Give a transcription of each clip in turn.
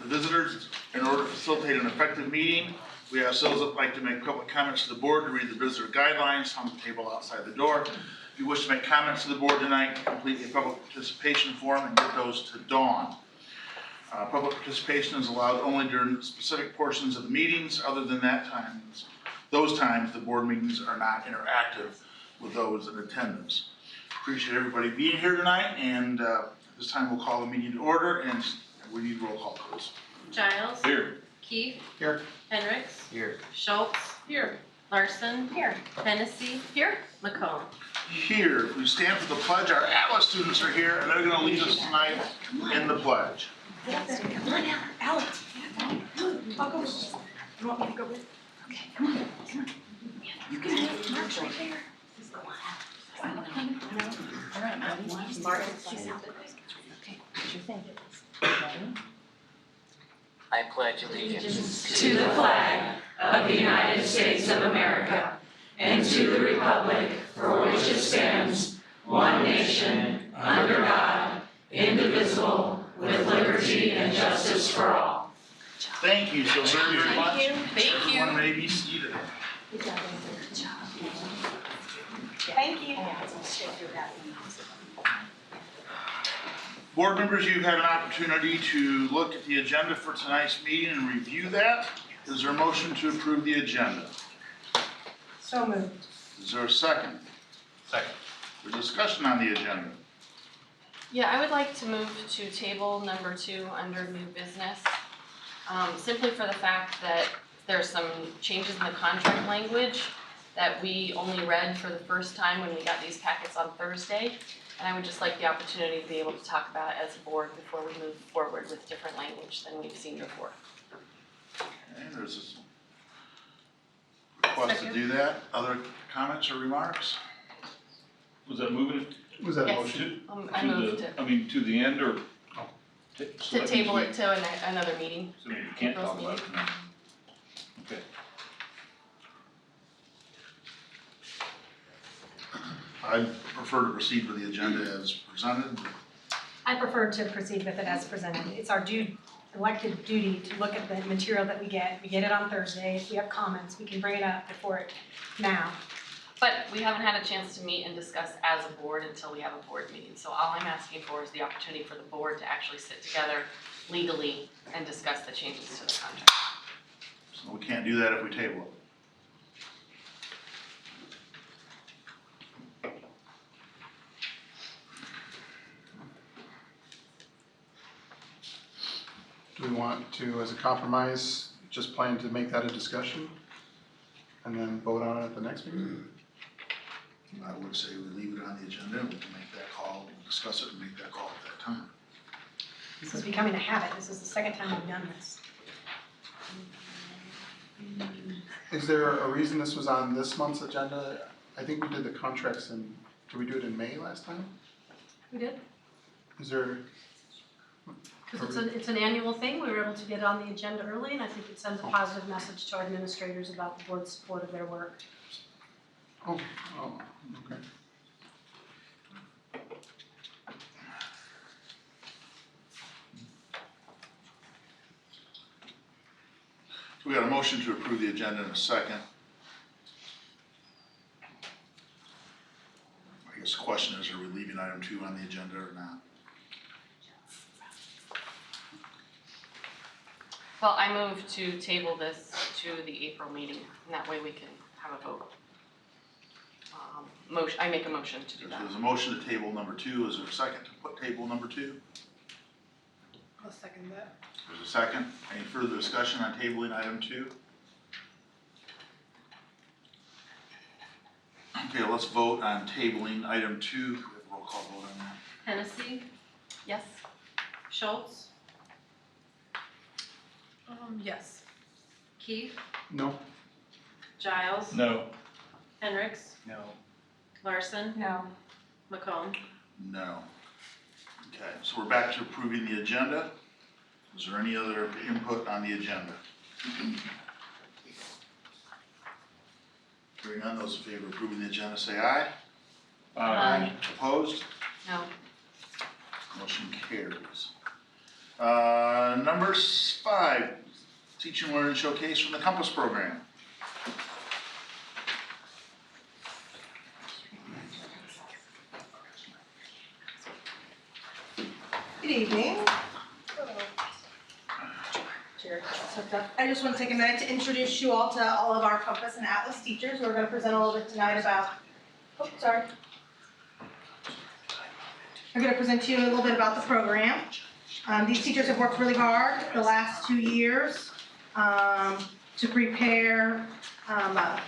the visitors. In order to facilitate an effective meeting, we ask those that would like to make public comments to the board to read the visitor guidelines on the table outside the door. If you wish to make comments to the board tonight, complete the public participation form and get those to Dawn. Public participation is allowed only during specific portions of the meetings. Other than those times, the board meetings are not interactive with those in attendance. Appreciate everybody being here tonight, and this time we'll call the meeting to order, and we need roll call, please. Giles. Here. Keith. Here. Hendricks. Here. Schultz. Here. Larson. Here. Hennessy. Here. McComb. Here. If we stand for the pledge, our Atlas students are here, and they're going to lead us tonight in the pledge. Come on, Alex. I'll go. You want me to go with? Okay, come on. You can do it. Mark's right there. Just go on. All right, Mark. She's out. Okay, what's your thing? I pledge allegiance to the flag of the United States of America and to the republic for which it stands, one nation, under God, indivisible, with liberty and justice for all. Thank you so very much. Thank you. Everyone may be seated. Thank you. Board members, you've had an opportunity to look at the agenda for tonight's meeting and review that. Is there a motion to approve the agenda? So moved. Is there a second? Second. There's discussion on the agenda. Yeah, I would like to move to table number 2 under new business, simply for the fact that there's some changes in the contract language that we only read for the first time when we got these packets on Thursday. And I would just like the opportunity to be able to talk about it as a board before we move forward with different language than we've seen before. Okay, there's a request to do that. Other comments or remarks? Was that moving it? Was that a Yes. motion? I moved To the end or? to table it to another meeting. So you can't talk about it now. Okay. I prefer to proceed with the agenda as presented. I prefer to proceed with it as presented. It's our elected duty to look at the material that we get. We get it on Thursday. If we have comments, we can bring it up before it now. But we haven't had a chance to meet and discuss as a board until we have a board meeting. So all I'm asking for is the opportunity for the board to actually sit together legally and discuss the changes to the contract. So we can't do that if we table it. Do we want to, as a compromise, just plan to make that a discussion and then vote on it at the next meeting? I would say we leave it on the agenda and we can make that call, we'll discuss it and make that call at that time. This is becoming a habit. This is the second time we've done this. Is there a reason this was on this month's agenda? I think we did the contracts did we do it in May last time? We did, Is there? because it's an annual thing. We were able to get it on the agenda early, and I think it sends a positive message to our administrators about the board's support of their work. Oh, okay. So we got a motion to approve the agenda in a second. I guess the question is, are we leaving item 2 on the agenda or not? Well, I move to table this to the April meeting, and that way we can have a vote. I make a motion to do that. There's a motion to table number 2. Is there a second to put table number 2? I'll second that. There's a second. Any further discussion on tabling item 2? Okay, let's vote on tabling item 2. We have a roll call vote on that. Hennessy? Yes. Schultz? Yes. Keith? No? Giles? No. Hendricks? No. Larson? No. McComb? No. Okay, so we're back to approving the agenda. Is there any other input on the agenda? Hearing none, those in favor of approving the agenda say aye. Aye. Opposed? No. Motion carries. Number 5, Teach and Learn Showcase from the Compass Program. Good evening. I just want to take a minute to introduce you all to all of our Compass and Atlas teachers who are going to present a little bit tonight about, I'm going to present to you a little bit about the program. These teachers have worked really hard the last 2 years to prepare a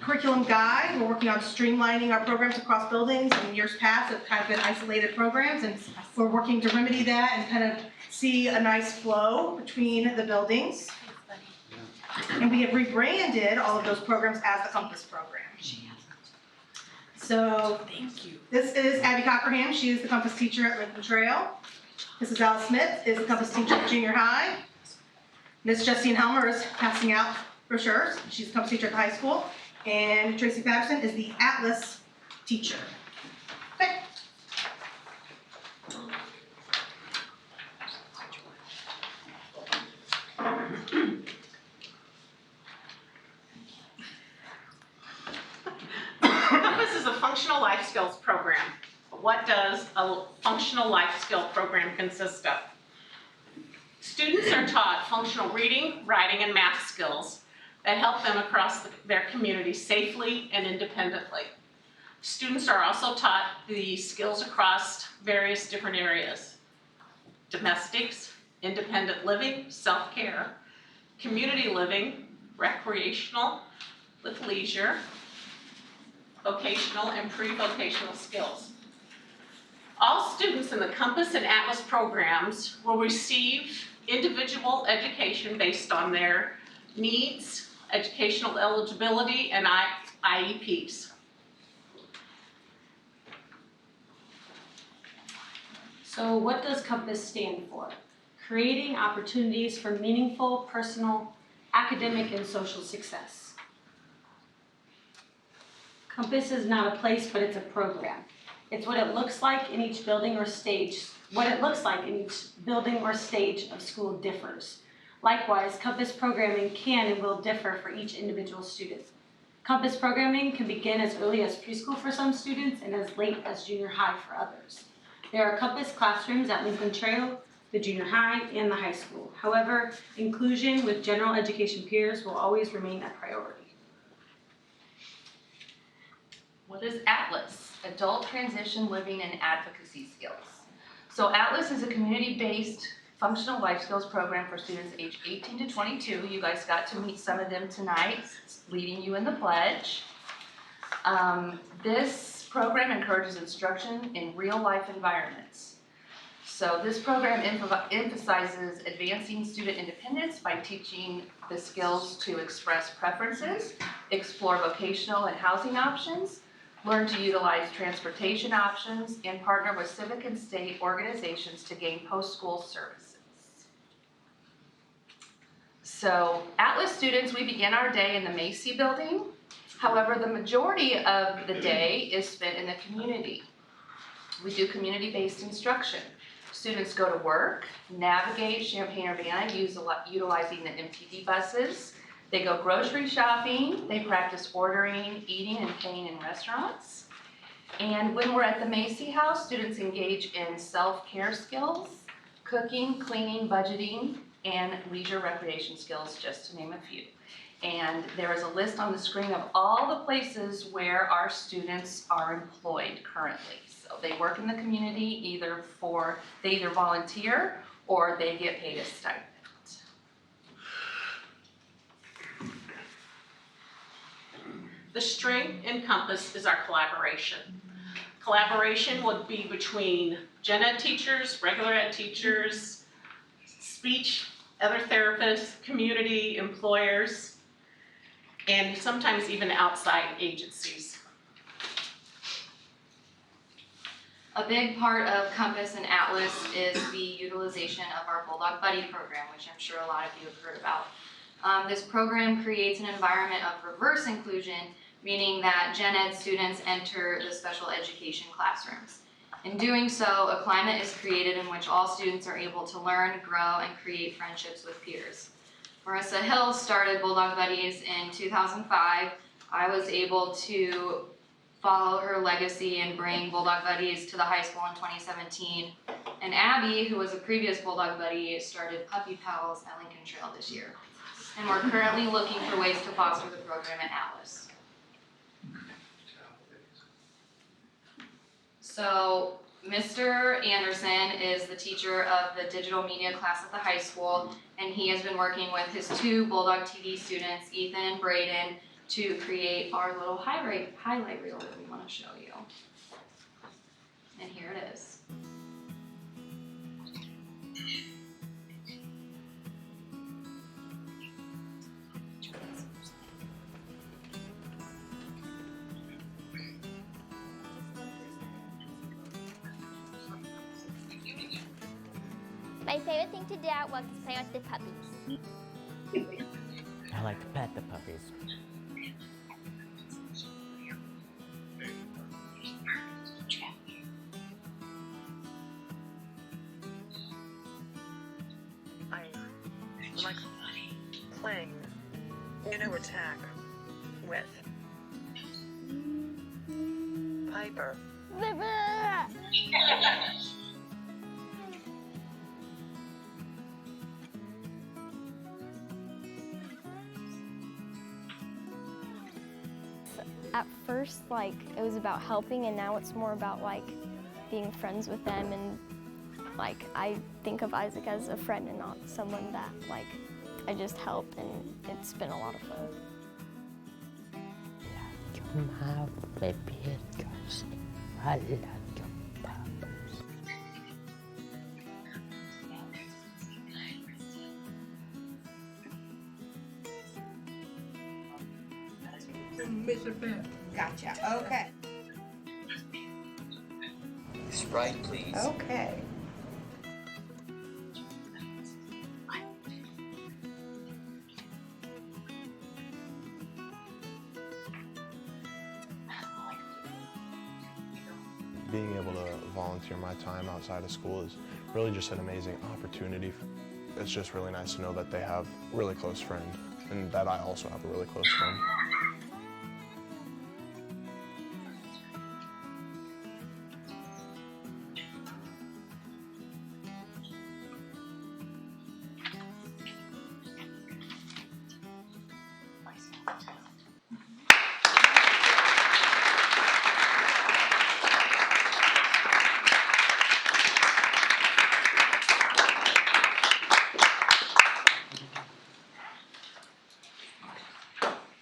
curriculum guide. We're working on streamlining our programs across buildings. In years past, have kind of been isolated programs, and we're working to remedy that and kind of see a nice flow between the buildings. And we have rebranded all of those programs as the Compass program. So, this is Abby Cockerham. She is the Compass teacher at Lincoln Trail. Mrs. Alice Smith is the Compass teacher at junior high. Miss Justine Helmer is passing out brochures. She's the Compass teacher at the high school. And Tracy Patterson is the Atlas teacher. Okay. Compass is a functional life skills program. What does a functional life skill program consist of? Students are taught functional reading, writing, and math skills that help them across their community safely and independently. Students are also taught the skills across various different areas: domestics, independent living, self-care, community living, recreational with leisure, vocational and pre-vocational skills. All students in the Compass and Atlas programs will receive individual education based on their needs, educational eligibility, and IEPs. So what does Compass stand for? Creating opportunities for meaningful, personal, academic, and social success. Compass is not a place, but it's a program. It's what it looks like in each building or stage. What it looks like in each building or stage of school differs. Likewise, Compass programming can and will differ for each individual student. Compass programming can begin as early as preschool for some students and as late as junior high for others. There are Compass classrooms at Lincoln Trail, the junior high, and the high school. However, inclusion with general education peers will always remain a priority. What is Atlas? Adult Transition Living and Advocacy Skills. So Atlas is a community-based functional life skills program for students aged 18 to 22. You guys got to meet some of them tonight, leading you in the pledge. This program encourages instruction in real-life environments. So this program emphasizes advancing student independence by teaching the skills to express preferences, explore vocational and housing options, learn to utilize transportation options, and partner with civic and state organizations to gain post-school services. So Atlas students, we begin our day in the Macy building. However, the majority of the day is spent in the community. We do community-based instruction. Students go to work, navigate Champaign-Urbana utilizing the MTD buses. They go grocery shopping, they practice ordering, eating, and paying in restaurants. And when we're at the Macy House, students engage in self-care skills, cooking, cleaning, budgeting, and leisure recreation skills, just to name a few. And there is a list on the screen of all the places where our students are employed currently. So they work in the community, they either volunteer or they get paid a stipend. The strength in Compass is our collaboration. Collaboration would be between gen ed teachers, regular ed teachers, speech, other therapists, community, employers, and sometimes even outside agencies. A big part of Compass and Atlas is the utilization of our Bulldog Buddy program, which I'm sure a lot of you have heard about. This program creates an environment of reverse inclusion, meaning that gen ed students enter the special education classrooms. In doing so, a climate is created in which all students are able to learn, grow, and create friendships with peers. Marissa Hill started Bulldog Buddies in 2005. I was able to follow her legacy and bring Bulldog Buddies to the high school in 2017. And Abby, who was a previous Bulldog Buddy, started Puppy Pals at Lincoln Trail this year. And we're currently looking for ways to foster the program at Atlas. So Mr. Anderson is the teacher of the digital media class at the high school, and he has been working with his 2 Bulldog TV students, Ethan and Braden, to create our little highlight reel that we want to show you. And here it is. My favorite thing to do at work is play with the puppies. I like to pet the puppies. I like playing attack with Piper. At first, like, it was about helping, and now it's more about, like, being friends with them, and, like, I think of Isaac as a friend and not someone that, like, I just help, and it's been a lot of fun. My baby girls, I like your puppies. Gotcha, okay. Sprite, please. Okay. Being able to volunteer my time outside of school is really just an amazing opportunity. It's just really nice to know that they have a really close friend and that I also have a really close friend.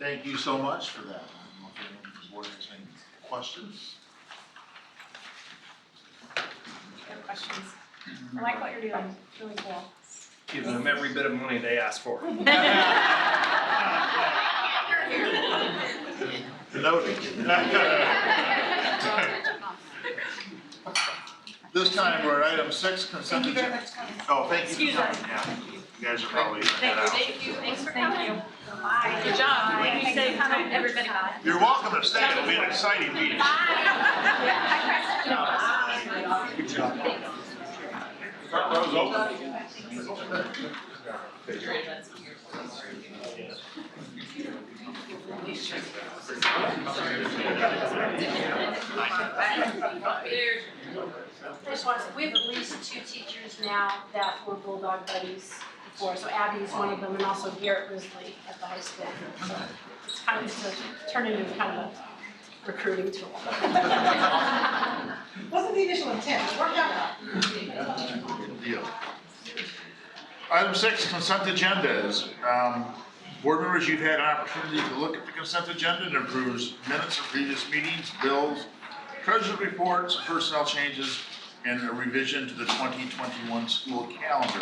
Thank you so much for that. I don't know if anyone from the board has any questions. I have questions. I like what you're doing, it's really cool. Giving them every bit of money they ask for. Noted. This time we're at item 6, consent Thank you very agenda. much, Thomas. Oh, thank you Excuse for us. coming, yeah. You guys are probably head out. Thank you, thanks for coming. Thank you. Good job. When you say come, everybody bye. You're welcome to stay, it'll be an exciting meeting. Good job. Front row's open. I just want to say, we have at least 2 teachers now that were Bulldog Buddies before, so Abby's one of them, and also Garrett Risley at the high school. So it's kind of, it's turned into kind of a recruiting tool. Wasn't the initial intent, it worked out. Good deal. Item 6, consent agendas. Board members, you've had an opportunity to look at the consent agenda. It approves minutes of previous meetings, bills, treasurer's reports, personnel changes, and a revision to the 2021 school calendar.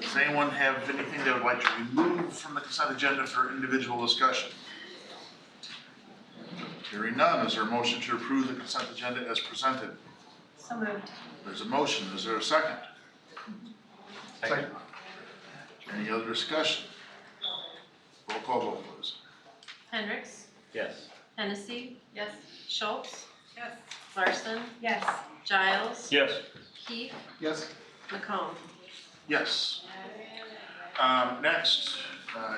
Does anyone have anything they would like to remove from the consent agenda for individual discussion? Hearing none, is there a motion to approve the consent agenda as presented? So moved. There's a motion, is there a second? Second. Any other discussion? Roll call vote, please. Hendricks, Yes. Hennessy. Yes. Schultz. Yes. Larson, Yes. Giles, Yes. Keith, Yes. McComb. Yes. Next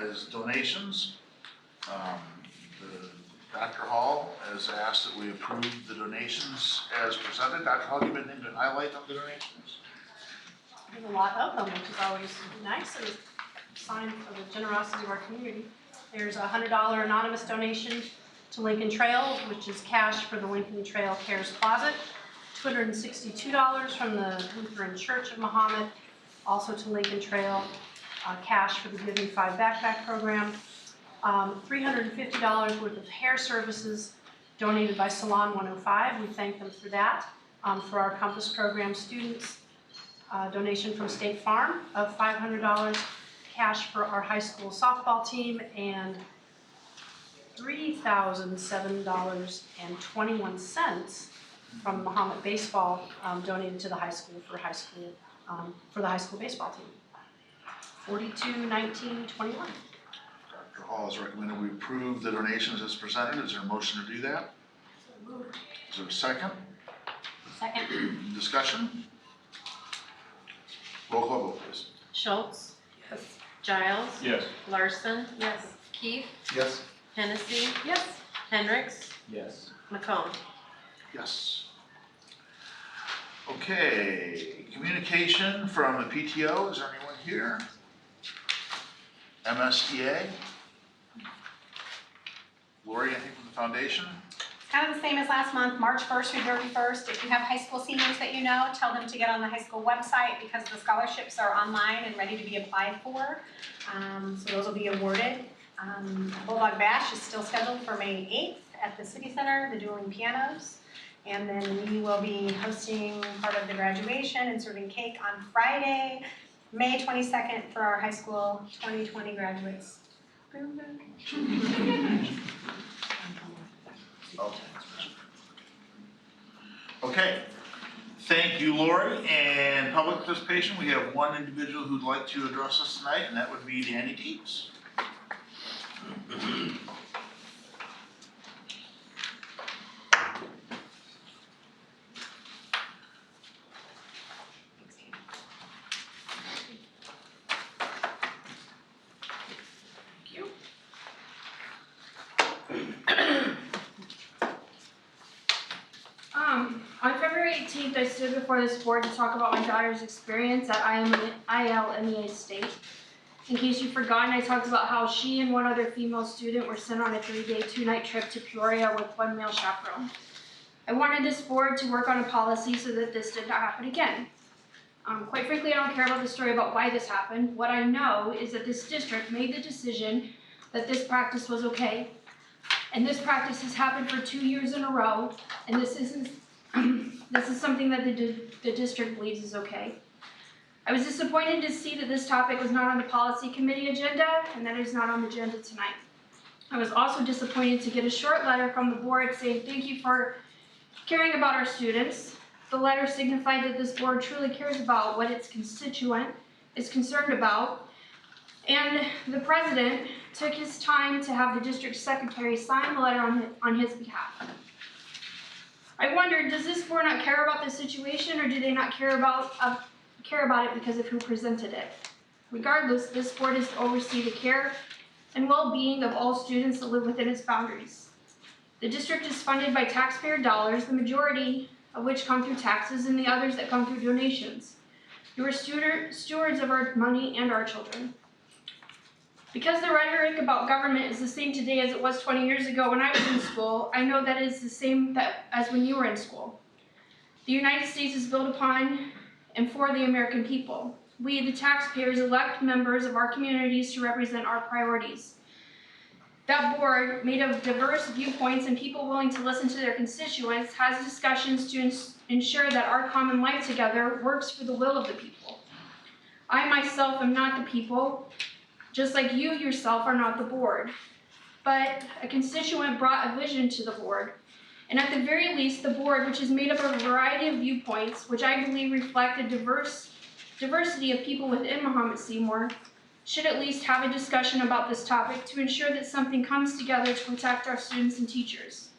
is donations. Dr. Hall has asked that we approve the donations as presented. Dr. Hall, give me anything to highlight of the donations? There's a lot of them, which is always nice and a sign of the generosity of our community. There's a $100 anonymous donation to Lincoln Trail, which is cash for the Lincoln Trail Cares Closet. $262 from the Lutheran Church of Mahomet, also to Lincoln Trail, cash for the Give Me 5 backpack program. $350 worth of hair services donated by Salon 105. We thank them for that. For our Compass program students, donation from State Farm of $500, cash for our high school softball team, and $3,007.21 from Mahomet Baseball donated to the high school for the high school baseball team. 42-19-21. Dr. Hall has recommended we approve the donations as presented. Is there a motion to do that? Is there a second? Second. Discussion? Roll call vote, please. Schultz. Giles. Yes. Larson. Yes. Keith, Yes. Hennessy, Yes. Hendricks, Yes. McComb. Yes. Okay, communication from the PTO. Is there anyone here? MSTA? Lori, anything from the foundation? Kind of the same as last month, March 1st through 31st. If you have high school seniors that you know, tell them to get on the high school website because the scholarships are online and ready to be applied for. So those will be awarded. Bulldog Bash is still scheduled for May 8th at the City Center, the dueling pianos. And then we will be hosting part of the graduation and serving cake on Friday, May 22nd for our high school 2020 graduates. Okay, thank you, Lori. And public participation, we have one individual who'd like to address us tonight, and that would be Danny Deeds. On February 18th, I stood before this board to talk about my daughter's experience at ILMEA State. In case you've forgotten, I talked about how she and one other female student were sent on a 3-day, 2-night trip to Peoria with one male chaperone. I wanted this board to work on a policy so that this did not happen again. Quite frankly, I don't care about the story about why this happened. What I know is that this district made the decision that this practice was okay. And this practice has happened for 2 years in a row, and this is something that the district believes is okay. I was disappointed to see that this topic was not on the policy committee agenda, and that is not on the agenda tonight. I was also disappointed to get a short letter from the board saying thank you for caring about our students. The letter signified that this board truly cares about what its constituent is concerned about, and the president took his time to have the district secretary sign the letter on his behalf. I wondered, does this board not care about the situation, or do they not care about it because of who presented it? Regardless, this board is to oversee the care and well-being of all students that live within its boundaries. The district is funded by taxpayer dollars, the majority of which come through taxes and the others that come through donations. You are stewards of our money and our children. Because the rhetoric about government is the same today as it was 20 years ago when I was in school, I know that it is the same as when you were in school. The United States is built upon and for the American people. We, the taxpayers, elect members of our communities to represent our priorities. That board, made of diverse viewpoints and people willing to listen to their constituents, has discussions to ensure that our common life together works for the will of the people. I myself am not the people, just like you yourself are not the board. But a constituent brought a vision to the board. And at the very least, the board, which is made up of a variety of viewpoints, which I believe reflect a diversity of people within Mahomet-Seymour, should at least have a discussion about this topic to ensure that something comes together to protect our students and teachers.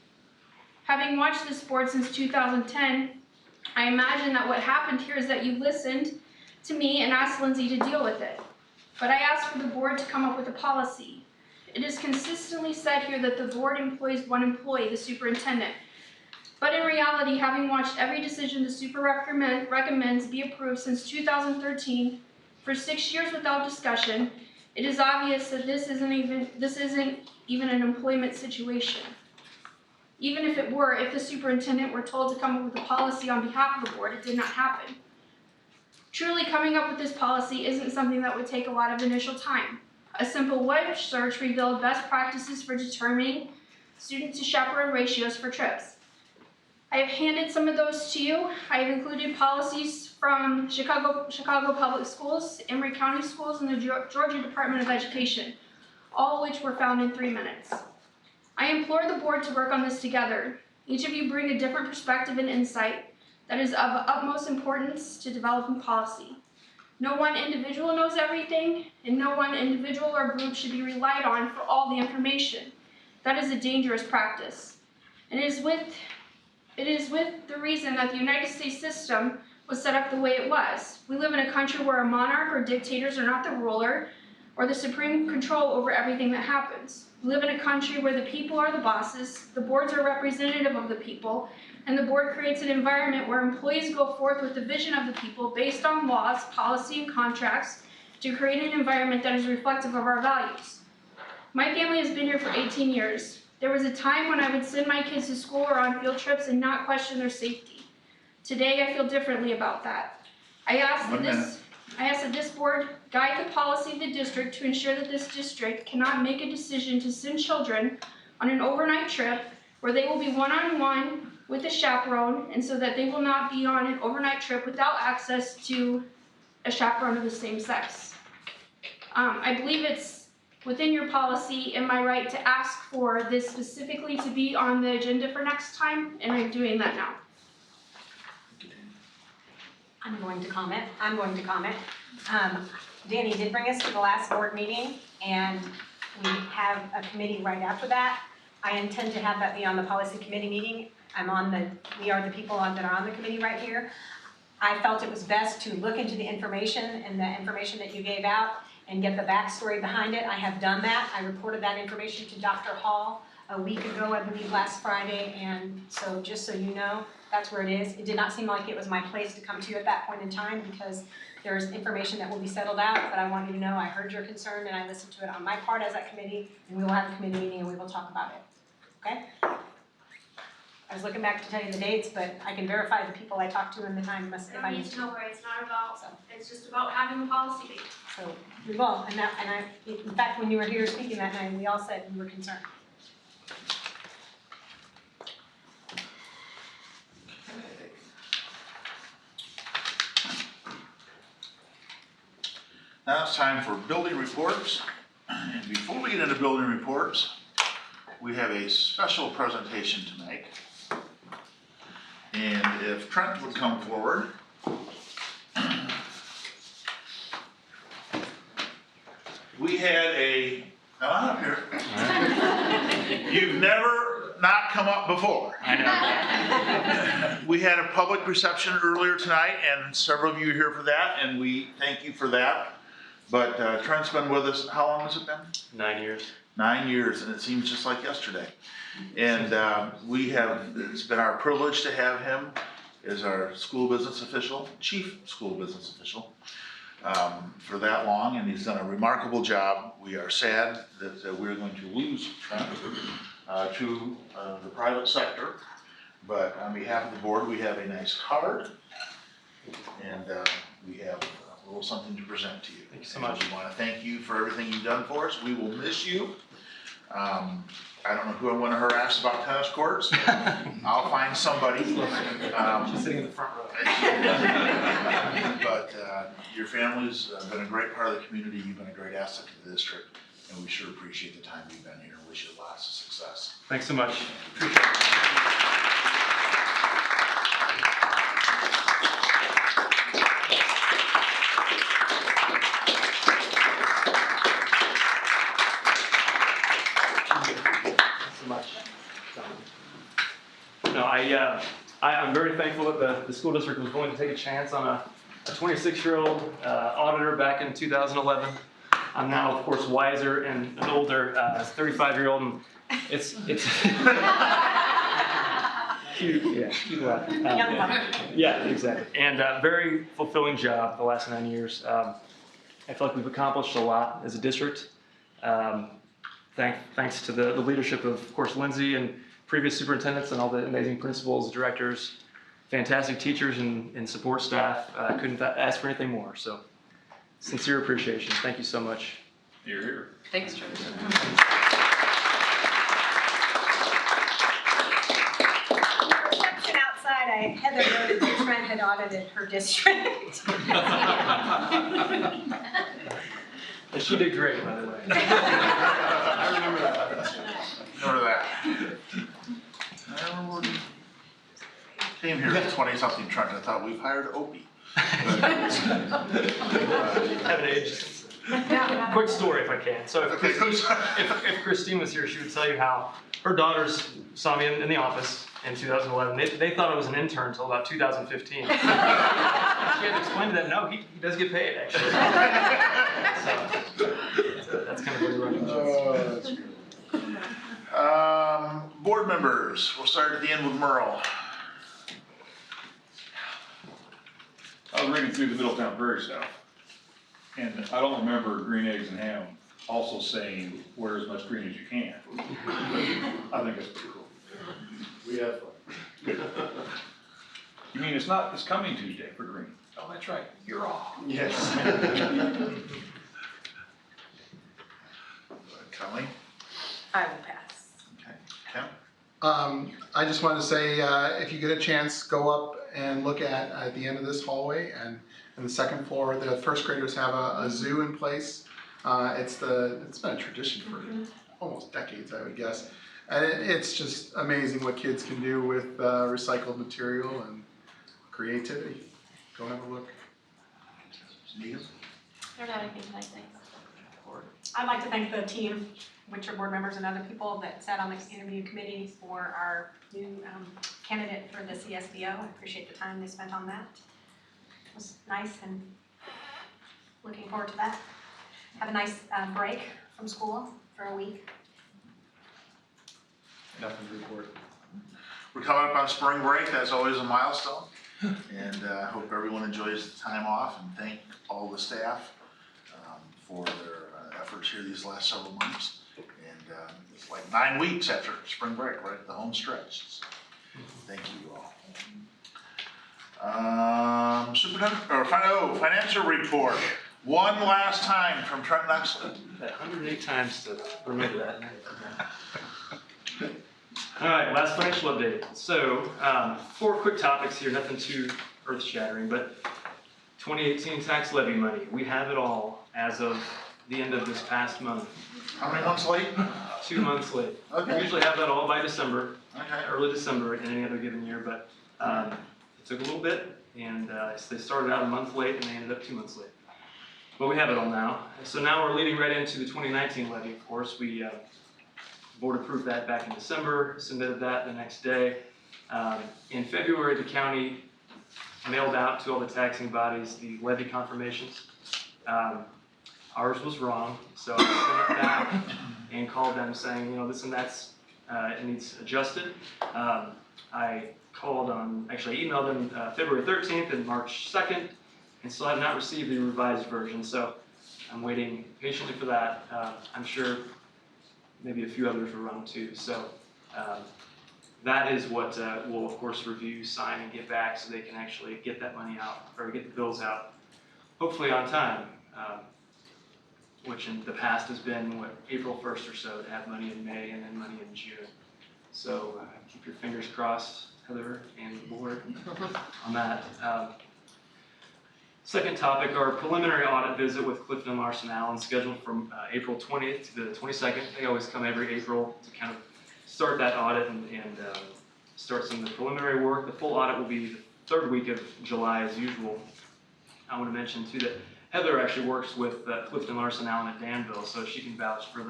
Having watched this board since 2010, I imagine that what happened here is that you listened to me and asked Lindsay to deal with it. But I asked for the board to come up with a policy. It is consistently said here that the board employs one employee, the superintendent. But in reality, having watched every decision the super recommends be approved since 2013, for 6 years without discussion, it is obvious that this isn't even an employment situation. Even if it were, if the superintendent were told to come up with a policy on behalf of the board, it did not happen. Truly, coming up with this policy isn't something that would take a lot of initial time. A simple web search revealed best practices for determining student to chaperone ratios for trips. I have handed some of those to you. I have included policies from Chicago Public Schools, Emory County Schools, and the Georgia Department of Education, all of which were found in 3 minutes. I implore the board to work on this together. Each of you bring a different perspective and insight that is of utmost importance to developing policy. No one individual knows everything, and no one individual or group should be relied on for all the information. That is a dangerous practice. It is with the reason that the United States system was set up the way it was. We live in a country where a monarch or dictators are not the ruler or the supreme control over everything that happens. We live in a country where the people are the bosses, the boards are representative of the people, and the board creates an environment where employees go forth with the vision of the people based on laws, policy, and contracts to create an environment that is reflective of our values. My family has been here for 18 years. There was a time when I would send my kids to school or on field trips and not question their safety. Today, I feel differently about that. I ask that this board guide the policy of the district to ensure that this district cannot make a decision to send children on an overnight trip where they will be one-on-one with a chaperone, and so that they will not be on an overnight trip without access to a chaperone of the same sex. I believe it's within your policy and my right to ask for this specifically to be on the agenda for next time, and I'm doing that now. I'm going to comment. Danny did bring us to the last board meeting, and we have a committee right after that. I intend to have that be on the policy committee meeting. We are the people that are on the committee right here. I felt it was best to look into the information and the information that you gave out and get the backstory behind it. I have done that. I reported that information to Dr. Hall a week ago, I believe last Friday, and so just so you know, that's where it is. It did not seem like it was my place to come to you at that point in time because there's information that will be settled out, but I want you to know I heard your concern and I listened to it on my part as that committee, and we will have a committee meeting and we will talk about it, okay? I was looking back to tell you the dates, but I can verify the people I talked to in the time if I need to. No, it's not about, it's just about having a policy meeting. So we will, in fact, when you were here speaking that night, we all said we were concerned. Now it's time for building reports. And before we get into building reports, we have a special presentation to make. And if Trent would come forward. We had come on up here. You've never not come up before. I know. We had a public reception earlier tonight, and several of you are here for that, and we thank you for that. But Trent's been with us, how long has it been? 9 years. 9 years, and it seems just like yesterday. And it's been our privilege to have him as our school business official, chief school business official, for that long, and he's done a remarkable job. We are sad that we're going to lose Trent to the private sector, but on behalf of the board, we have a nice card, and we have a little something to present to you. Thank you so much. We want to thank you for everything you've done for us. We will miss you. I don't know who I want to harass about tennis courts. I'll find somebody. She's sitting in the front row. But your family's been a great part of the community. You've been a great asset to the district, and we sure appreciate the time you've been here and wish you lots of success. Thanks so much. Appreciate it. I'm very thankful that the school district was willing to take a chance on a 26-year-old auditor back in 2011. I'm now, of course, wiser and an older 35-year-old, and it's cute, yeah, cute laugh. Yeah, exactly. And very fulfilling job the last 9 years. I feel like we've accomplished a lot as a district. Thanks to the leadership of course, Lindsay and previous superintendents and all the amazing principals, directors, fantastic teachers and support staff. I couldn't ask for anything more. So, sincere appreciation. Thank you so much. You're here. Thanks, George. Reception outside, Heather noted that Trent had audited her district. And she did great, by the way. I remember that. Remember that. I remember when we came here with 20-something truck, I thought we've hired Opie. Haven't aged. Quick story, if I can. So if Christine was here, she would tell you how her daughters saw me in the office in 2011. They thought I was an intern until about 2015. She had to explain to them, no, he does get paid, actually. So that's kind of where we're running. That's good. Board members, we'll start at the end with Merle. I was reading through the Middletown Prairie stuff, and I don't remember green eggs and ham also saying wear as much green as you can. I think that's pretty cool. We have fun. Good. You mean it's coming Tuesday for green? Oh, that's right. You're off. Yes. Kelly? I will pass. Okay. Kim? I just wanted to say, if you get a chance, go up and look at the end of this hallway and the second floor, the first graders have a zoo in place. It's been a tradition for almost decades, I would guess. And it's just amazing what kids can do with recycled material and creativity. Go have a look. I don't have anything tonight, thanks. I'd like to thank the team, which are board members and other people that sat on the interview committee for our new candidate for the CSBO. I appreciate the time they spent on that. It was nice and looking forward to that. Have a nice break from school for a week. Nothing to report. We're coming up on spring break, that's always a milestone. And I hope everyone enjoys the time off and thank all the staff for their efforts here these last several months. And it's like 9 weeks after spring break, right at the home stretch. So thank you all. Financial report. One last time from Trent Knoxley. 108 times to remember that. All right, last financial update. So, 4 quick topics here, nothing too earth-shattering, but 2018 tax levy money. We have it all as of the end of this past month. How many months late? 2 months late. Okay. We usually have that all by December, Okay. early December in any other given year, but it took a little bit, and they started out a month late and they ended up 2 months late. But we have it all now. So now we're leading right into the 2019 levy, of course. We board approved that back in December, submitted that the next day. In February, the county mailed out to all the taxing bodies the levy confirmations. Ours was wrong, so I sent it back and called them saying, this and that's, it needs adjusted. I emailed them February 13th and March 2nd, and still have not received the revised version, so I'm waiting patiently for that. I'm sure maybe a few others will run too, so that is what we'll of course review, sign, and get back so they can actually get that money out, or get the bills out, hopefully on time. Which in the past has been, April 1st or so, to have money in May and then money in June. So keep your fingers crossed, Heather and the board, on that. Second topic, our preliminary audit visit with Clifton Larson Allen, scheduled from April 20th to the 22nd. They always come every April to kind of start that audit and start some of the preliminary work. The full audit will be the 3rd week of July as usual. I want to mention too that Heather actually works with Clifton Larson Allen at Danville, so she can vouch for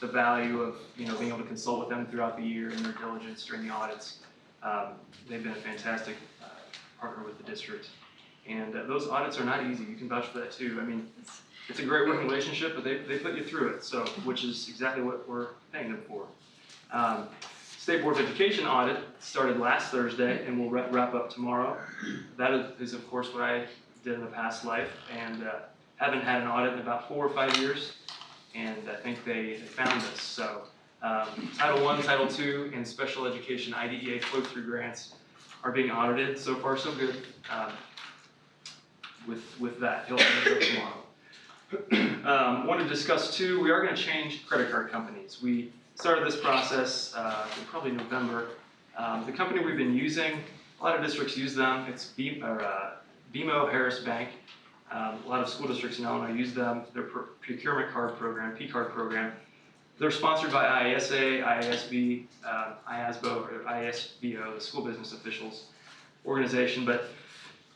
the value of being able to consult with them throughout the year and their diligence during the audits. They've been a fantastic partner with the district. And those audits are not easy. You can vouch for that too. I mean, it's a great working relationship, but they put you through it, so which is exactly what we're paying them for. State Board of Education audit started last Thursday and will wrap up tomorrow. That is of course what I did in a past life, and haven't had an audit in about 4 or 5 years, and I think they found us. So Title I, Title II, and special education IDEA flow-through grants are being audited. So far so good with that. He'll finish up tomorrow. Want to discuss too, we are going to change credit card companies. We started this process in probably November. The company we've been using, a lot of districts use them. It's BMO Harris Bank. A lot of school districts in Illinois use them. Their procurement card program, P-card program. They're sponsored by IASA, IASB, IASBO, or ISBO, the School Business Officials Organization. But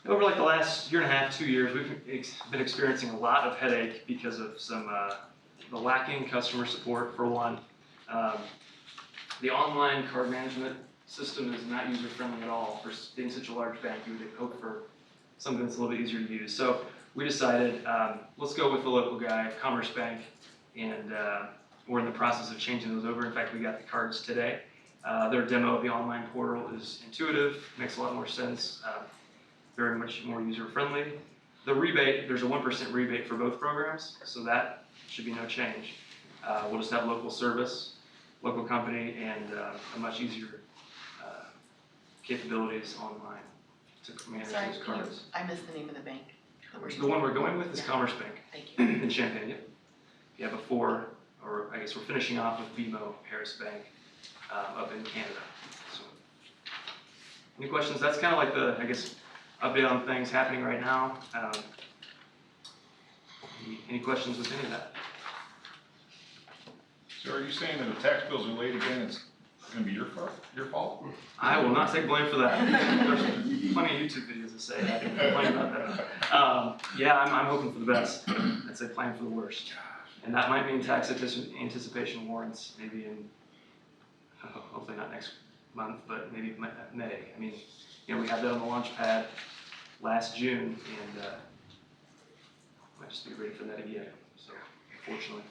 over like the last 1.5 years, 2 years, we've been experiencing a lot of headache because of some the lacking customer support, for one. The online card management system is not user-friendly at all. For being such a large bank, you would hope for something that's a little bit easier to use. So we decided, let's go with the local guy, Commerce Bank, and we're in the process of changing those over. In fact, we got the cards today. Their demo of the online portal is intuitive, makes a lot more sense, very much more user-friendly. The rebate, there's a 1% rebate for both programs, so that should be no change. We'll just have local service, local company, and a much easier capabilities online to manage those cards. I missed the name of the bank. The one we're going with is Commerce Bank. Thank you. In Champaign. Yeah, before, or I guess we're finishing off with BMO Harris Bank up in Canada. So, any questions? That's kind of like the, I guess, update on things happening right now. Any questions with any of that? So are you saying that the tax bills are late again, it's gonna be your fault? I will not take blame for that. There's plenty of YouTube videos that say I can complain about that. Yeah, I'm hoping for the best. I'd say plan for the worst. And that might mean tax anticipation warrants, maybe in, hopefully not next month, but maybe May. I mean, you know, we had that on the launch pad last June, and might just be ready for that again, so unfortunately.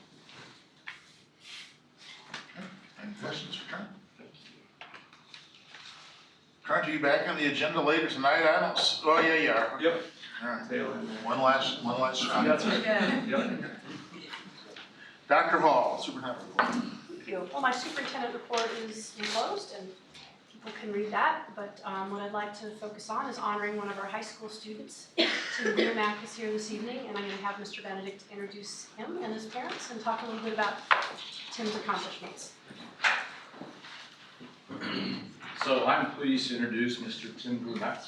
Any questions for Trent? Trent, are you back on the agenda later tonight? I don't, oh yeah, you are. Yep. All right. Tail end there. One last shot. That's right. Yep. Dr. Hall, superintendent report. Thank you. Well, my superintendent report is enclosed and people can read that, but what I'd like to focus on is honoring one of our high school students. Tim Blumack is here this evening, and I'm going to have Mr. Benedict introduce him and his parents and talk a little bit about Tim's accomplishments. So I'm pleased to introduce Mr. Tim Blumack.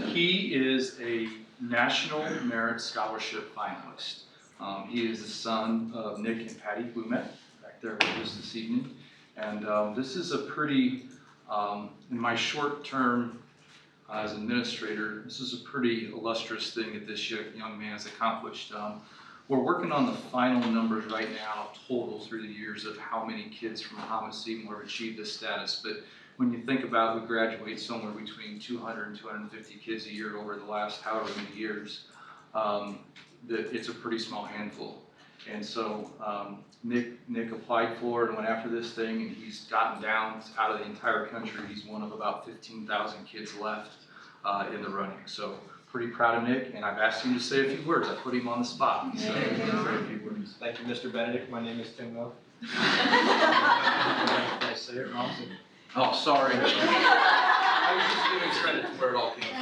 He is a National Merit Scholarship finalist. He is the son of Nick and Patty Blumack, back there with us this evening. And this is a pretty, in my short term as administrator, this is a pretty illustrious thing that this young man has accomplished. We're working on the final numbers right now, total through the years of how many kids from Mahomet-Seymour have achieved this status. But when you think about it, we graduate somewhere between 200 and 250 kids a year over the last however many years. It's a pretty small handful. And so Nick applied for it and went after this thing, and he's gotten down out of the entire country. He's one of about 15,000 kids left in the running. So pretty proud of Nick, and I've asked him to say a few words. I put him on the spot. So say a few words. Thank you, Mr. Benedict. My name is Tim Love. Did I say it wrong? Oh, sorry. I was just giving credit to where it all came from.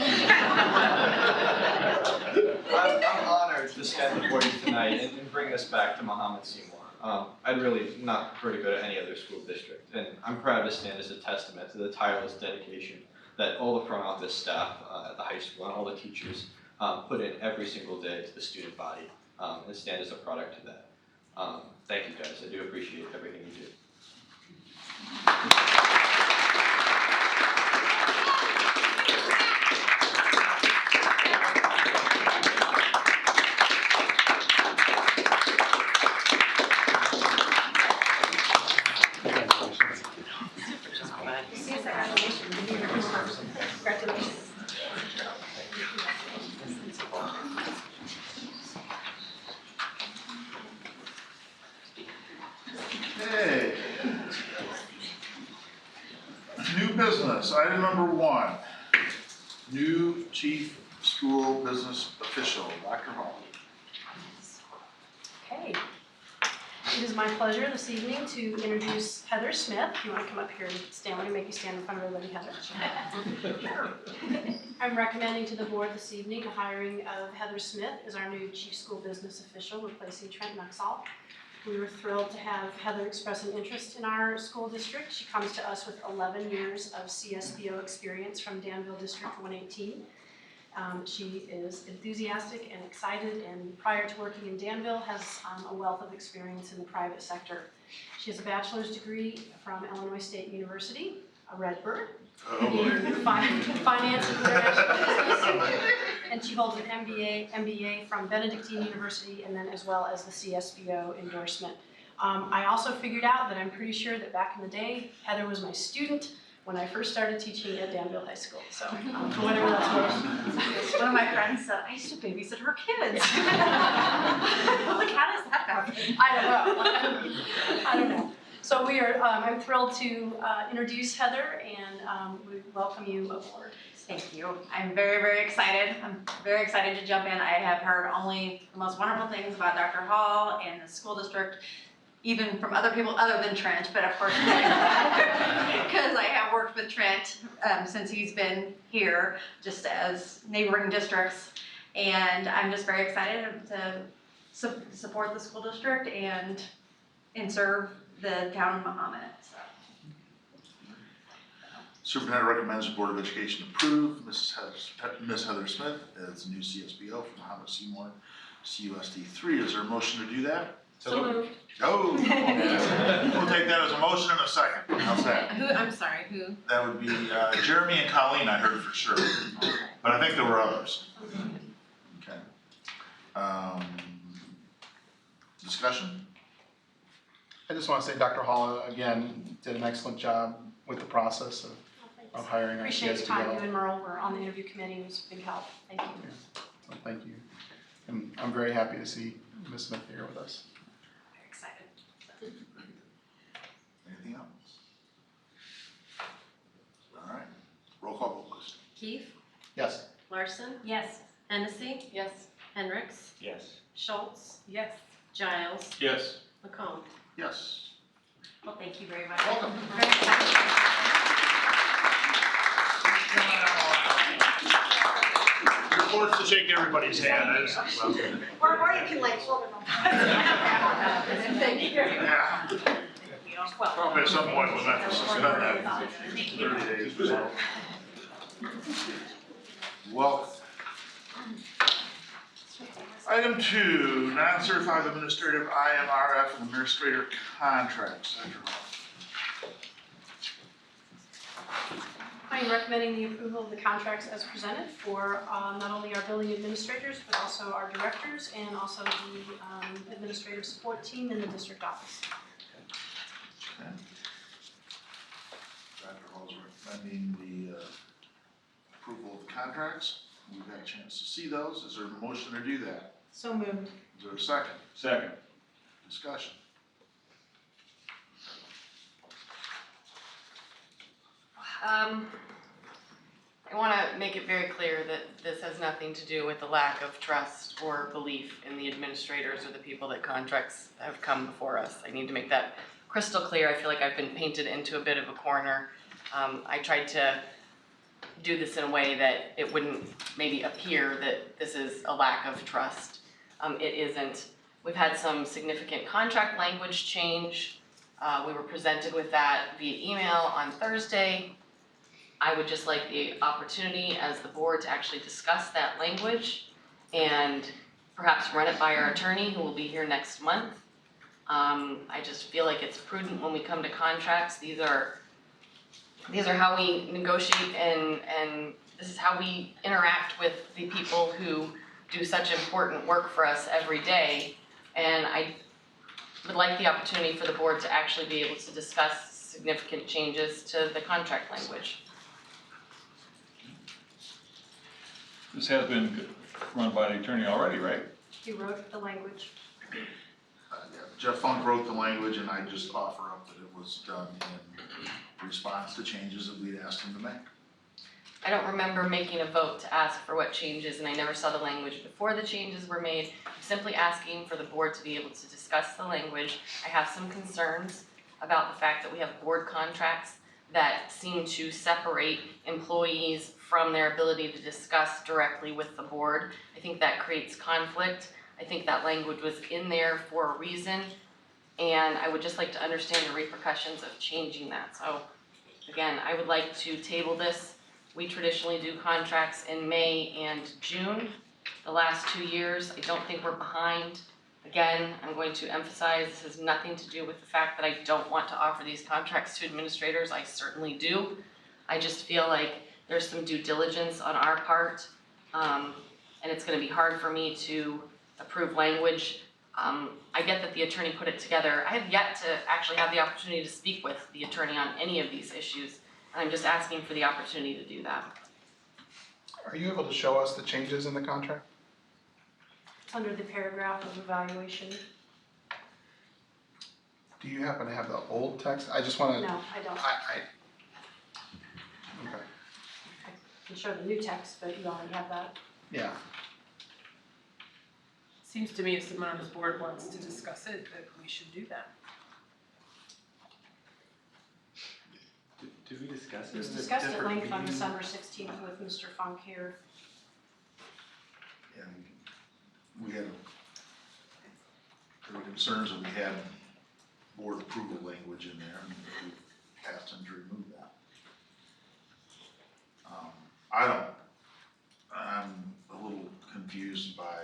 I'm honored to stand before you tonight and bring this back to Mahomet-Seymour. I'd really not prefer to go to any other school district, and I'm proud to stand as a testament to the tireless dedication that all the front office staff at the high school and all the teachers put in every single day to the student body, and stand as a product of that. Thank you guys, I do appreciate everything you do. business, item number 1. New chief school business official, Dr. Hall. Okay. It is my pleasure this evening to introduce Heather Smith. If you want to come up here and stand, I'm going to make you stand in front of everybody, Heather. I'm recommending to the board this evening the hiring of Heather Smith as our new chief school business official, replacing Trent Nuxall. We were thrilled to have Heather express an interest in our school district. She comes to us with 11 years of CSBO experience from Danville District 118. She is enthusiastic and excited, and prior to working in Danville has a wealth of experience in the private sector. She has a bachelor's degree from Illinois State University, a Redbird, in finance and international business, and she holds an MBA from Benedictine University, and then as well as the CSBO endorsement. I also figured out that I'm pretty sure that back in the day, Heather was my student when I first started teaching at Danville High School, so for whatever that's worth. One of my friends said, I used to babysit her kids. Like, how does that happen? I don't know. So I'm thrilled to introduce Heather, and we welcome you aboard. Thank you. I'm very, very excited. I'm very excited to jump in. I have heard only the most wonderful things about Dr. Hall and the school district, even from other people other than Trent, but of course, because I have worked with Trent since he's been here, just as neighboring districts. And I'm just very excited to support the school district and serve the town of Mahomet. So. Superintendent recommends the Board of Education approve Ms. Heather Smith as the new CSBO from Mahomet-Seymour CUSD 3. Is there a motion to do that? So moved. Oh, we'll take that as a motion in a second. How's that? I'm sorry, who? That would be Jeremy and Colleen, I heard for sure. But I think there were others. Okay. Discussion? I just want to say Dr. Hall, again, did an excellent job with the process of hiring our Appreciate the time you CSBO. and Merle were on the interview committee. It was a big help. Thank you. So thank you. And I'm very happy to see Ms. Smith here with us. Very excited. Anything else? All right. Roll call, vote, please. Keith, Yes. Larson, Yes. Hennessy, Yes. Hendricks, Yes. Schultz, Yes. Giles, Yes. McComb. Yes. Well, thank you very much. Welcome. Very excited. You're forced to shake everybody's hand. Or you can like hold it on. Thank you. Yeah. Probably at some point we'll have to suspend that 30 days or so. Well, item 2, non-certified administrative IMRF and administrator contracts. Dr. Hall. I'm recommending the approval of the contracts as presented for not only our building administrators, but also our directors and also the administrative support team in the district office. Okay. Dr. Hall's recommending the approval of the contracts. We've had a chance to see those. Is there a motion to do that? So moved. Is there a second? Second. Discussion. I want to make it very clear that this has nothing to do with the lack of trust or belief in the administrators or the people that contracts have come before us. I need to make that crystal clear. I feel like I've been painted into a bit of a corner. I tried to do this in a way that it wouldn't maybe appear that this is a lack of trust. It isn't. We've had some significant contract language change. We were presented with that via email on Thursday. I would just like the opportunity as the board to actually discuss that language and perhaps run it by our attorney who will be here next month. I just feel like it's prudent when we come to contracts. These are how we negotiate and this is how we interact with the people who do such important work for us every day. And I would like the opportunity for the board to actually be able to discuss significant changes to the contract language. This has been run by the attorney already, right? You wrote the language. Yeah, Jeff Funk wrote the language and I just offer up that it was done in response to changes that we'd asked them to make. I don't remember making a vote to ask for what changes, and I never saw the language before the changes were made. I'm simply asking for the board to be able to discuss the language. I have some concerns about the fact that we have board contracts that seem to separate employees from their ability to discuss directly with the board. I think that creates conflict. I think that language was in there for a reason, and I would just like to understand the repercussions of changing that. So again, I would like to table this. We traditionally do contracts in May and June. The last 2 years, I don't think we're behind. Again, I'm going to emphasize this has nothing to do with the fact that I don't want to offer these contracts to administrators. I certainly do. I just feel like there's some due diligence on our part, and it's going to be hard for me to approve language. I get that the attorney put it together. I have yet to actually have the opportunity to speak with the attorney on any of these issues. I'm just asking for the opportunity to do that. Are you able to show us the changes in the contract? It's under the paragraph of evaluation. Do you happen to have the old text? I just want to. No, I don't. Okay. I can show the new text, but you already have that. Yeah. Seems to me if someone on this board wants to discuss it, that we should do that. Did we discuss it? It was discussed at length on December 16th with Mr. Funk here. And we had, there were concerns that we had board approval language in there, and we asked them to remove that. I'm a little confused by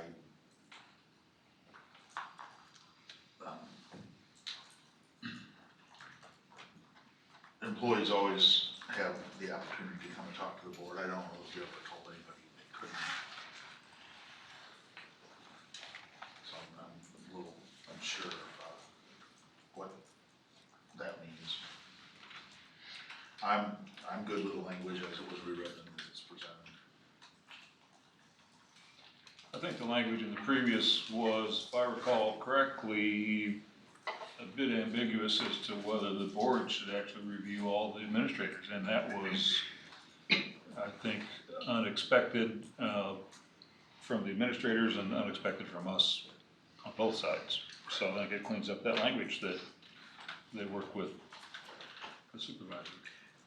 employees always have the opportunity to come and talk to the board. I don't know if you ever told anybody they couldn't. So I'm a little unsure about what that means. I'm good with the language as it was rewritten as it's presented. I think the language in the previous was, if I recall correctly, a bit ambiguous as to whether the board should actually review all the administrators, and that was, I think, unexpected from the administrators and unexpected from us on both sides. So I think it cleans up that language that they work with the supervisor.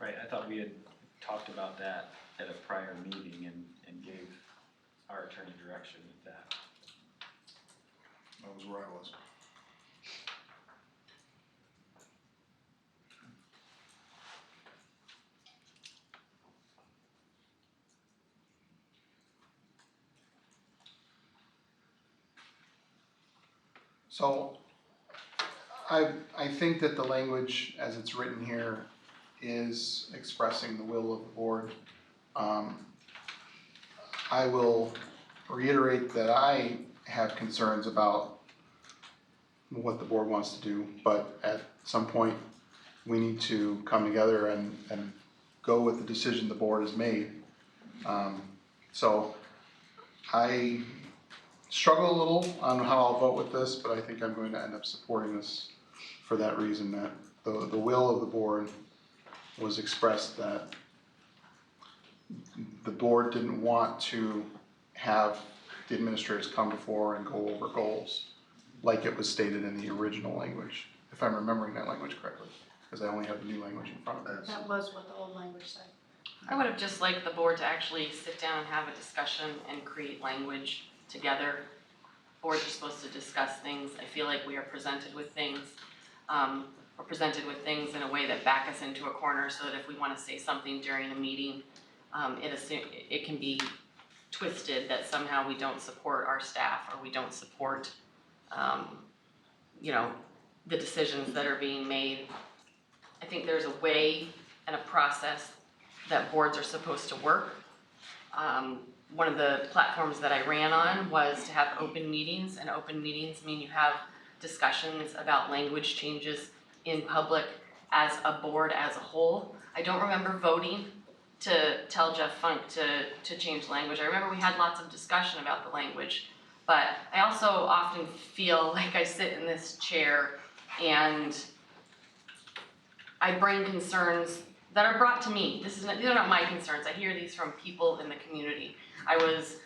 Right, I thought we had talked about that at a prior meeting and gave our attorney direction with that. That was where I was. So I think that the language as it's written here is expressing the will of the board. I will reiterate that I have concerns about what the board wants to do, but at some point we need to come together and go with the decision the board has made. So I struggle a little on how I'll vote with this, but I think I'm going to end up supporting this for that reason, that the will of the board was expressed, that the board didn't want to have the administrators come before and go over goals like it was stated in the original language, if I'm remembering that language correctly, because I only have the new language in front of me. That was what the old language said. I would have just liked the board to actually sit down and have a discussion and create language together. Boards are supposed to discuss things. I feel like we are presented with things. We're presented with things in a way that back us into a corner so that if we want to say something during a meeting, it can be twisted that somehow we don't support our staff or we don't support, the decisions that are being made. I think there's a way and a process that boards are supposed to work. One of the platforms that I ran on was to have open meetings, and open meetings mean you have discussions about language changes in public as a board as a whole. I don't remember voting to tell Jeff Funk to change language. I remember we had lots of discussion about the language, but I also often feel like I sit in this chair and I bring concerns that are brought to me. These are not my concerns. I hear these from people in the community. I was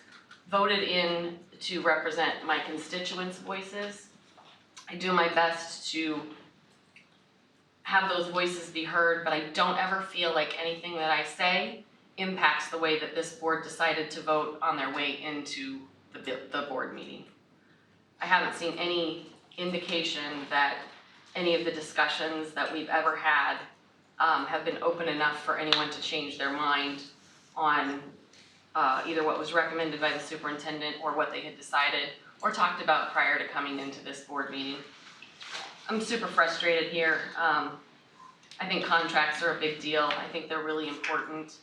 voted in to represent my constituents' voices. I do my best to have those voices be heard, but I don't ever feel like anything that I say impacts the way that this board decided to vote on their way into the board meeting. I haven't seen any indication that any of the discussions that we've ever had have been open enough for anyone to change their mind on either what was recommended by the superintendent or what they had decided or talked about prior to coming into this board meeting. I'm super frustrated here. I think contracts are a big deal. I think they're really important.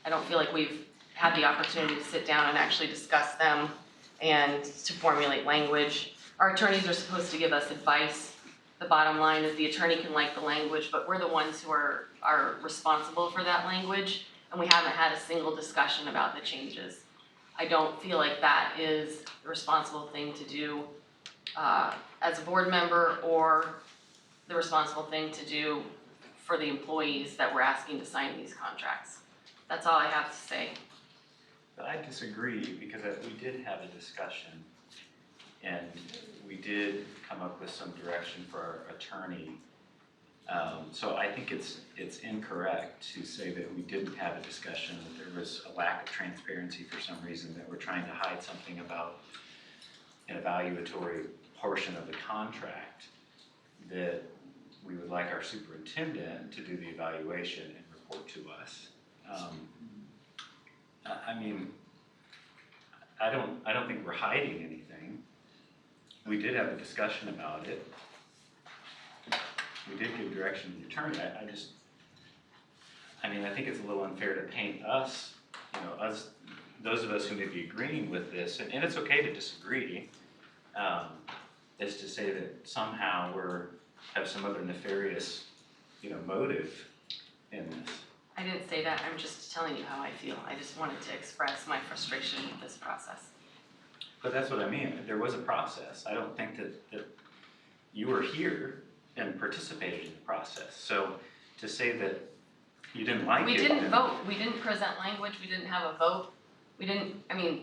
I don't feel like we've had the opportunity to sit down and actually discuss them and to formulate language. Our attorneys are supposed to give us advice. The bottom line is the attorney can like the language, but we're the ones who are responsible for that language, and we haven't had a single discussion about the changes. I don't feel like that is the responsible thing to do as a board member or the responsible thing to do for the employees that we're asking to sign these contracts. That's all I have to say. But I disagree because we did have a discussion and we did come up with some direction for our attorney. So I think it's incorrect to say that we didn't have a discussion, that there was a lack of transparency for some reason, that we're trying to hide something about an evaluatory portion of the contract, that we would like our superintendent to do the evaluation and report to us. I mean, I don't think we're hiding anything. We did have a discussion about it. We did give direction to the attorney. I think it's a little unfair to paint us, those of us who may be agreeing with this, and it's okay to disagree, is to say that somehow have some other nefarious, motive in this. I didn't say that. I'm just telling you how I feel. I just wanted to express my frustration with this process. But that's what I mean. There was a process. I don't think that you were here and participated in the process. So to say that you didn't like it. We didn't vote. We didn't present language. We didn't have a vote.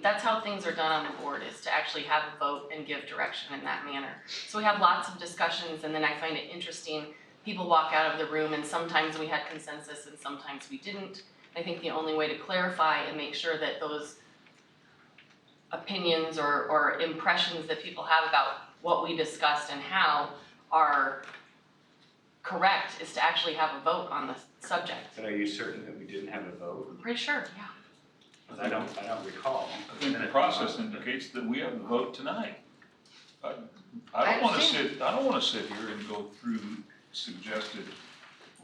That's how things are done on the board, is to actually have a vote and give direction in that manner. So we have lots of discussions, and then I find it interesting. People walk out of the room, and sometimes we had consensus and sometimes we didn't. I think the only way to clarify and make sure that those opinions or impressions that people have about what we discussed and how are correct is to actually have a vote on the subject. But are you certain that we didn't have a vote? I'm pretty sure, yeah. I don't recall. I think the process indicates that we have the vote tonight. I don't wanna sit here and go through suggested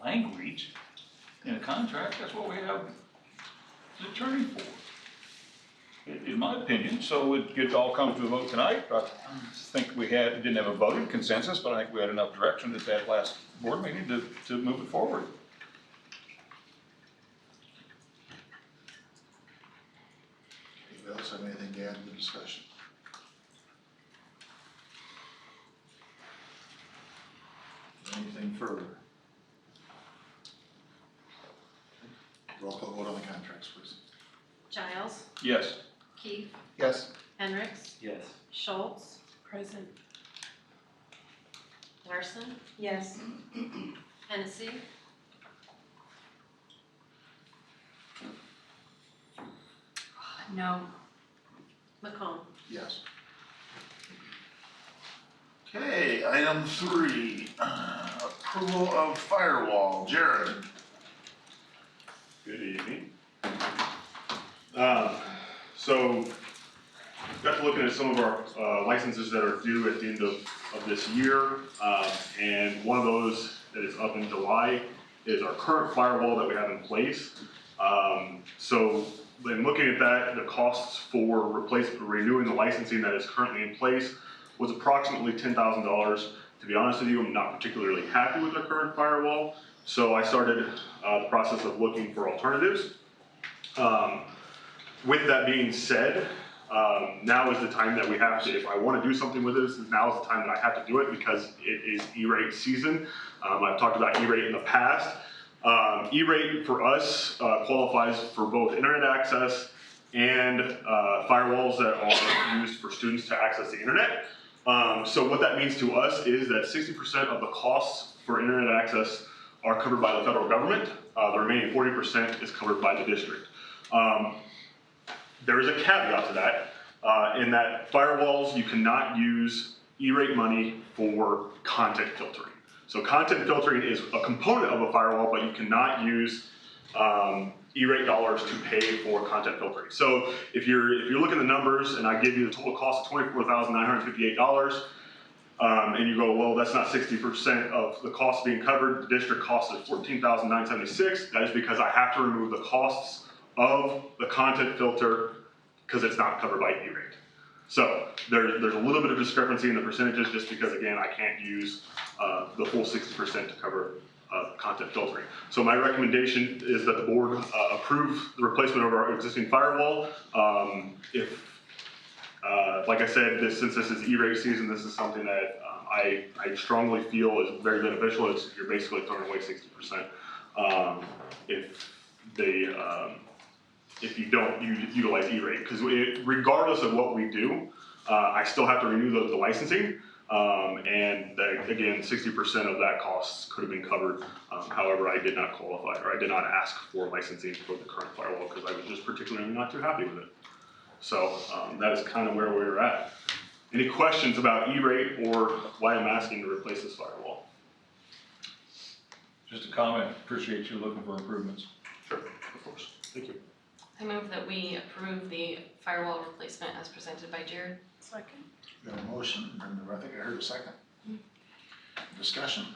language in a contract. That's what we have the attorney for, in my opinion. So it all comes to a vote tonight. I think didn't have a voting consensus, but I think we had enough direction at that last board meeting to move it forward. Anybody else have anything to add to the discussion? Anything further? Roll call vote on the contracts, please. Giles, Yes. Keith, Yes. Hendricks, Yes. Schultz, Present. Larson, Yes. Hennessy, No. McComb. Yes. Okay, item 3, approval of firewall. Jared. Good evening. So, got to looking at some of our licenses that are due at the end of this year, and one of those that is up in July is our current firewall that we have in place. So, when looking at that, the costs for renewing the licensing that is currently in place was approximately $10,000. To be honest with you, I'm not particularly happy with our current firewall, so I started the process of looking for alternatives. With that being said, Now is the time that we have to, if I want to do something with this, now is the time that I have to do it because it is E-rate season. I've talked about E-rate in the past. E-rate for us qualifies for both internet access and firewalls that are used for students to access the internet. So what that means to us is that 60% of the costs for internet access are covered by the federal government. The remaining 40% is covered by the district. There is a caveat to that, in that firewalls, you cannot use E-rate money for content filtering. So content filtering is a component of a firewall, but you cannot use E-rate dollars to pay for content filtering. So if you're looking at the numbers and I give you the total cost of $24,958, and you go, well, that's not 60% of the cost being covered. The district cost is $14,976. That is because I have to remove the costs of the content filter because it's not covered by E-rate. So there's a little bit of discrepancy in the percentages just because, again, I can't use the full 60% to cover content filtering. So my recommendation is that the board approve the replacement of our existing firewall. Like I said, since this is E-rate season, this is something that I strongly feel is very beneficial. You're basically throwing away 60% if you don't utilize E-rate. Because regardless of what we do, I still have to renew the licensing. And again, 60% of that cost could have been covered. However, I did not qualify, or I did not ask for licensing for the current firewall because I was just particularly not too happy with it. So that is kind of where we're at. Any questions about E-rate or why I'm asking to replace this firewall? Just a comment, appreciate you looking for improvements. Sure, of course, thank you. I move that we approve the firewall replacement as presented by Jared. Second. Got a motion, and I think I heard a second. Discussion.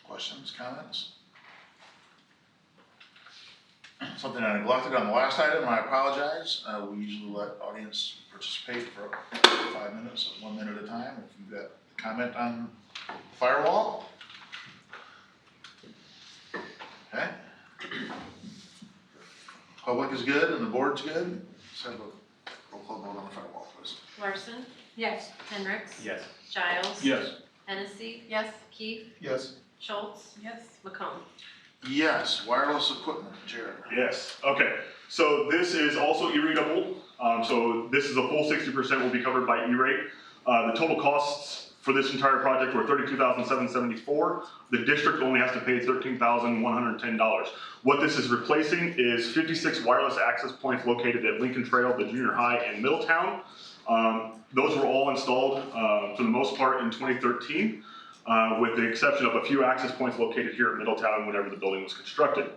Questions, comments? Something I neglected on the last item, I apologize. We usually let audience participate for 5 minutes, 1 minute at a time. If you've got a comment on firewall. Okay. Public is good and the board's good. Let's have a roll call vote on the firewall, please. Larson? Yes. Hendricks? Yes. Giles? Yes. Hennessy? Yes. Keith? Yes. Schultz? Yes. McComb? Yes, wireless equipment, Jared. Yes, okay. So this is also E-rateable. So this is a full 60% will be covered by E-rate. The total costs for this entire project were $32,774. The district only has to pay $13,110. What this is replacing is 56 wireless access points located at Lincoln Trail, the junior high, and Middletown. Those were all installed for the most part in 2013. With the exception of a few access points located here at Middletown whenever the building was constructed.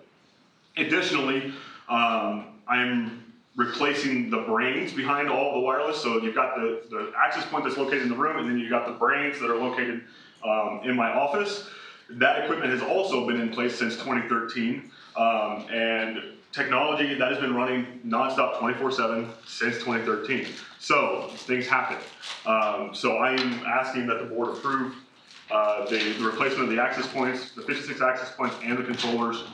Additionally, I'm replacing the brains behind all the wireless. So you've got the access point that's located in the room, and then you've got the brains that are located in my office. That equipment has also been in place since 2013. And technology, that has been running nonstop 24/7 since 2013. So things happen. So I am asking that the board approve the replacement of the access points, the 56 access points, and the controllers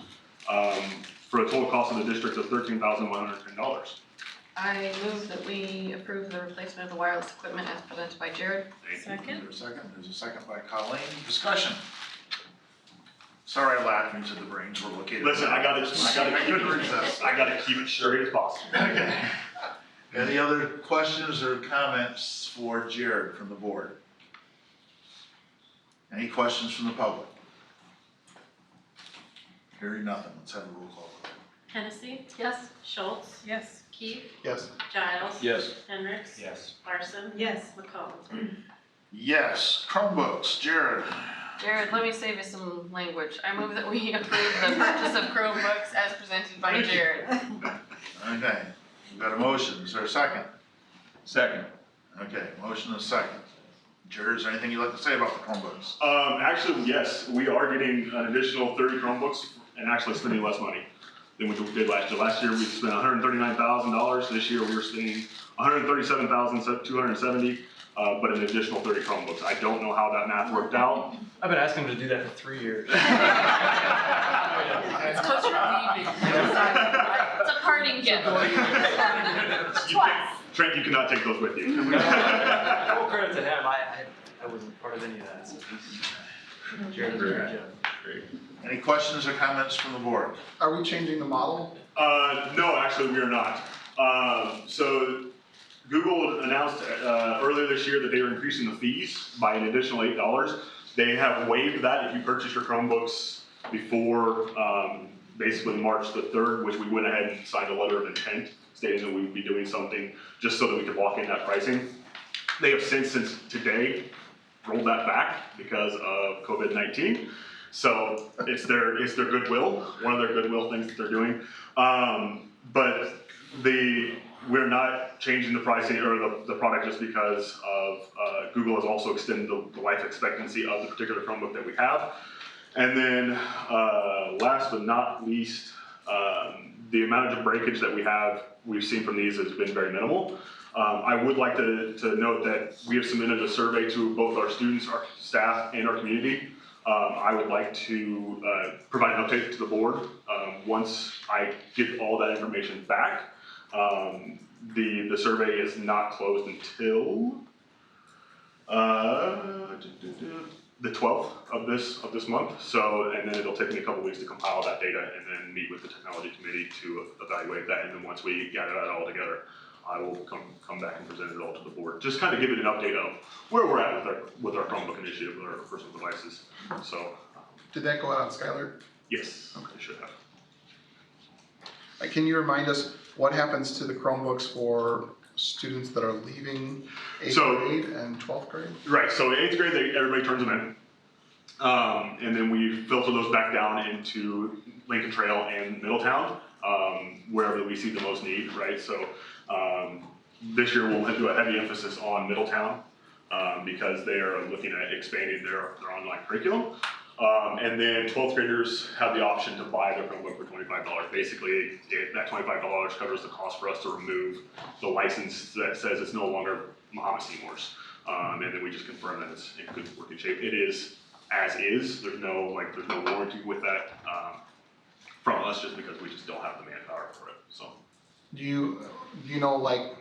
for a total cost of the district of $13,110. I move that we approve the replacement of the wireless equipment as presented by Jared. Second. There's a second. There's a second by Colleen. Discussion. Sorry I laughed into the brains were located. Listen, I gotta keep it straight as possible. Okay. Any other questions or comments for Jared from the board? Any questions from the public? Hearing nothing, let's have a roll call. Hennessy? Yes. Schultz? Yes. Keith? Yes. Giles? Yes. Hendricks? Yes. Larson? Yes. McComb? Yes, Chromebooks, Jared. Jared, let me save you some language. I move that we approve the purchase of Chromebooks as presented by Jared. Okay, we've got a motion, is there a second? Second. Okay, motion and a second. Jared, is there anything you'd like to say about the Chromebooks? Actually, yes, we are getting an additional 30 Chromebooks and actually spending less money than we did last year. Last year we spent $139,000. This year we were spending $137,270. but an additional 30 Chromebooks. I don't know how that math worked out. I've been asking them to do that for 3 years. It's because you're leaving. It's a parting gift. Trent, you cannot take those with you. Full credit to him, I wasn't part of any of that, so he's Jared's a great job. Great. Any questions or comments from the board? Are we changing the model? No, actually, we are not. So Google announced earlier this year that they were increasing the fees by an additional $8. They have waived that if you purchase your Chromebooks before basically March the 3rd, which we went ahead and signed a letter of intent stating that we would be doing something just so that we could lock in that pricing. They have since today rolled that back because of COVID-19. So it's their goodwill, one of their goodwill things that they're doing. But we're not changing the pricing or the product just because of Google has also extended the life expectancy of the particular Chromebook that we have. And then last but not least, the amount of breakage that we've seen from these has been very minimal. I would like to note that we have submitted a survey to both our students, our staff, and our community. I would like to provide an update to the board once I get all that information back. The survey is not closed until the 12th of this month. So, and then it'll take me a couple weeks to compile that data and then meet with the technology committee to evaluate that. And then once we gather that all together, I will come back and present it all to the board. Just kind of give it an update of where we're at with our Chromebook initiative with our personal devices. So. Did that go out on Skylar? Yes, okay, should have. Can you remind us what happens to the Chromebooks for students that are leaving 8th grade and 12th grade? Right, so 8th grade, everybody turns them in. And then we filter those back down into Lincoln Trail and Middletown, wherever we see the most need, right? So this year we'll do a heavy emphasis on Middletown because they are looking at expanding their online curriculum. And then 12th graders have the option to buy their Chromebook for $25. Basically, that $25 covers the cost for us to remove the license that says it's no longer Mahomet-Seymour's. And then we just confirm that it's in good working shape. It is as is. There's no warranty with that from us just because we just don't have the manpower for it. So. Do you know like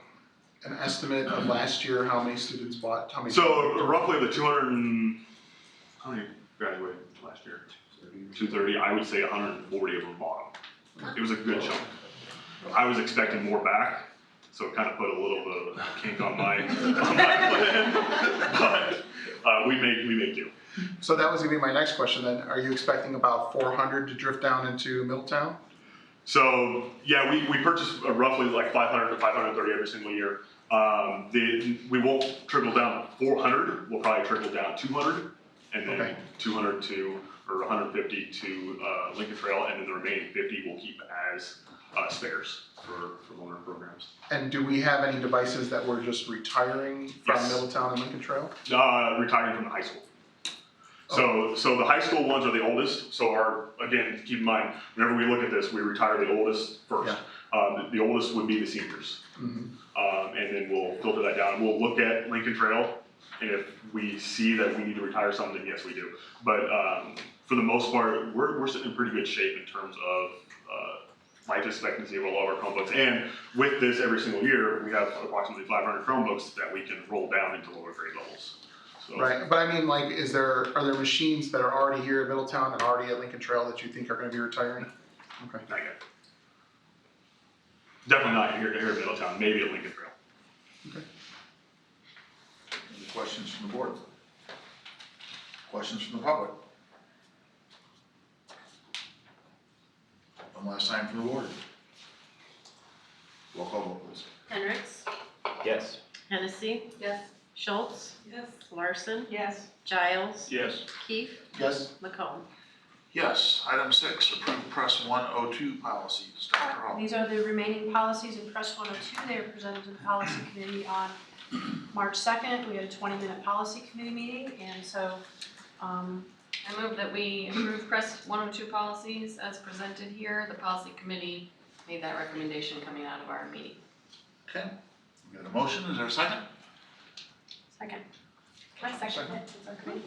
an estimate of last year how many students bought? So roughly the 200 how many graduated last year? 230. I would say 140 of them bought them. It was a good chunk. I was expecting more back, so it kind of put a little bit of a kink on my plan. But we made do. So that was going to be my next question then. Are you expecting about 400 to drift down into Middletown? So yeah, we purchase roughly like 500 to 530 every single year. We won't trickle down 400. We'll probably trickle down 200, and then 200 to or 150 to Lincoln Trail, and then the remaining 50 we'll keep as spares for loaner programs. And do we have any devices that we're just retiring from Middletown and Lincoln Trail? Retiring from the high school. So the high school ones are the oldest. So again, keep in mind, whenever we look at this, we retire the oldest first. Yeah. The oldest would be the seniors. Mm-hmm. And then we'll filter that down. We'll look at Lincoln Trail, and if we see that we need to retire something, then yes, we do. But for the most part, we're sitting in pretty good shape in terms of life expectancy of all of our Chromebooks. And with this every single year, we have approximately 500 Chromebooks that we can roll down into lower grade levels. So. Right, but I mean, like, are there machines that are already here at Middletown and already at Lincoln Trail that you think are going to be retiring? Okay. Not yet. Definitely not here at Middletown, maybe at Lincoln Trail. Okay. Any questions from the board? Questions from the public? One last time from the board. Roll call vote, please. Hendricks, Yes. Hennessy, Yes. Schultz, Yes. Larson, Yes. Giles, Yes. Keefe, Yes. McComb. Yes. Item 6, approve press 102 policies. Dr. Hall. These are the remaining policies in Press 102. They were presented to the policy committee on March 2nd. We had a 20-minute policy committee meeting, and so I move that we approve Press 102 policies as presented here. The policy committee made that recommendation coming out of our meeting. Okay. We got a motion. Is there a second? Second. I second it. It's okay.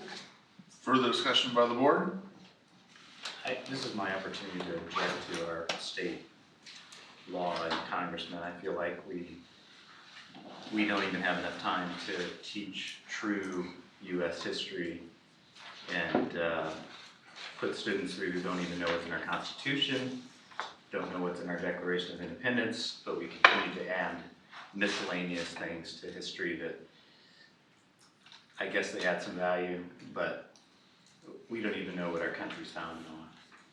Further discussion by the board? This is my opportunity to object to our state law and congressman. I feel like we don't even have enough time to teach true US history and put students through who don't even know what's in our Constitution, don't know what's in our Declaration of Independence, but we continue to add miscellaneous things to history that I guess they add some value, but we don't even know what our country's founded on.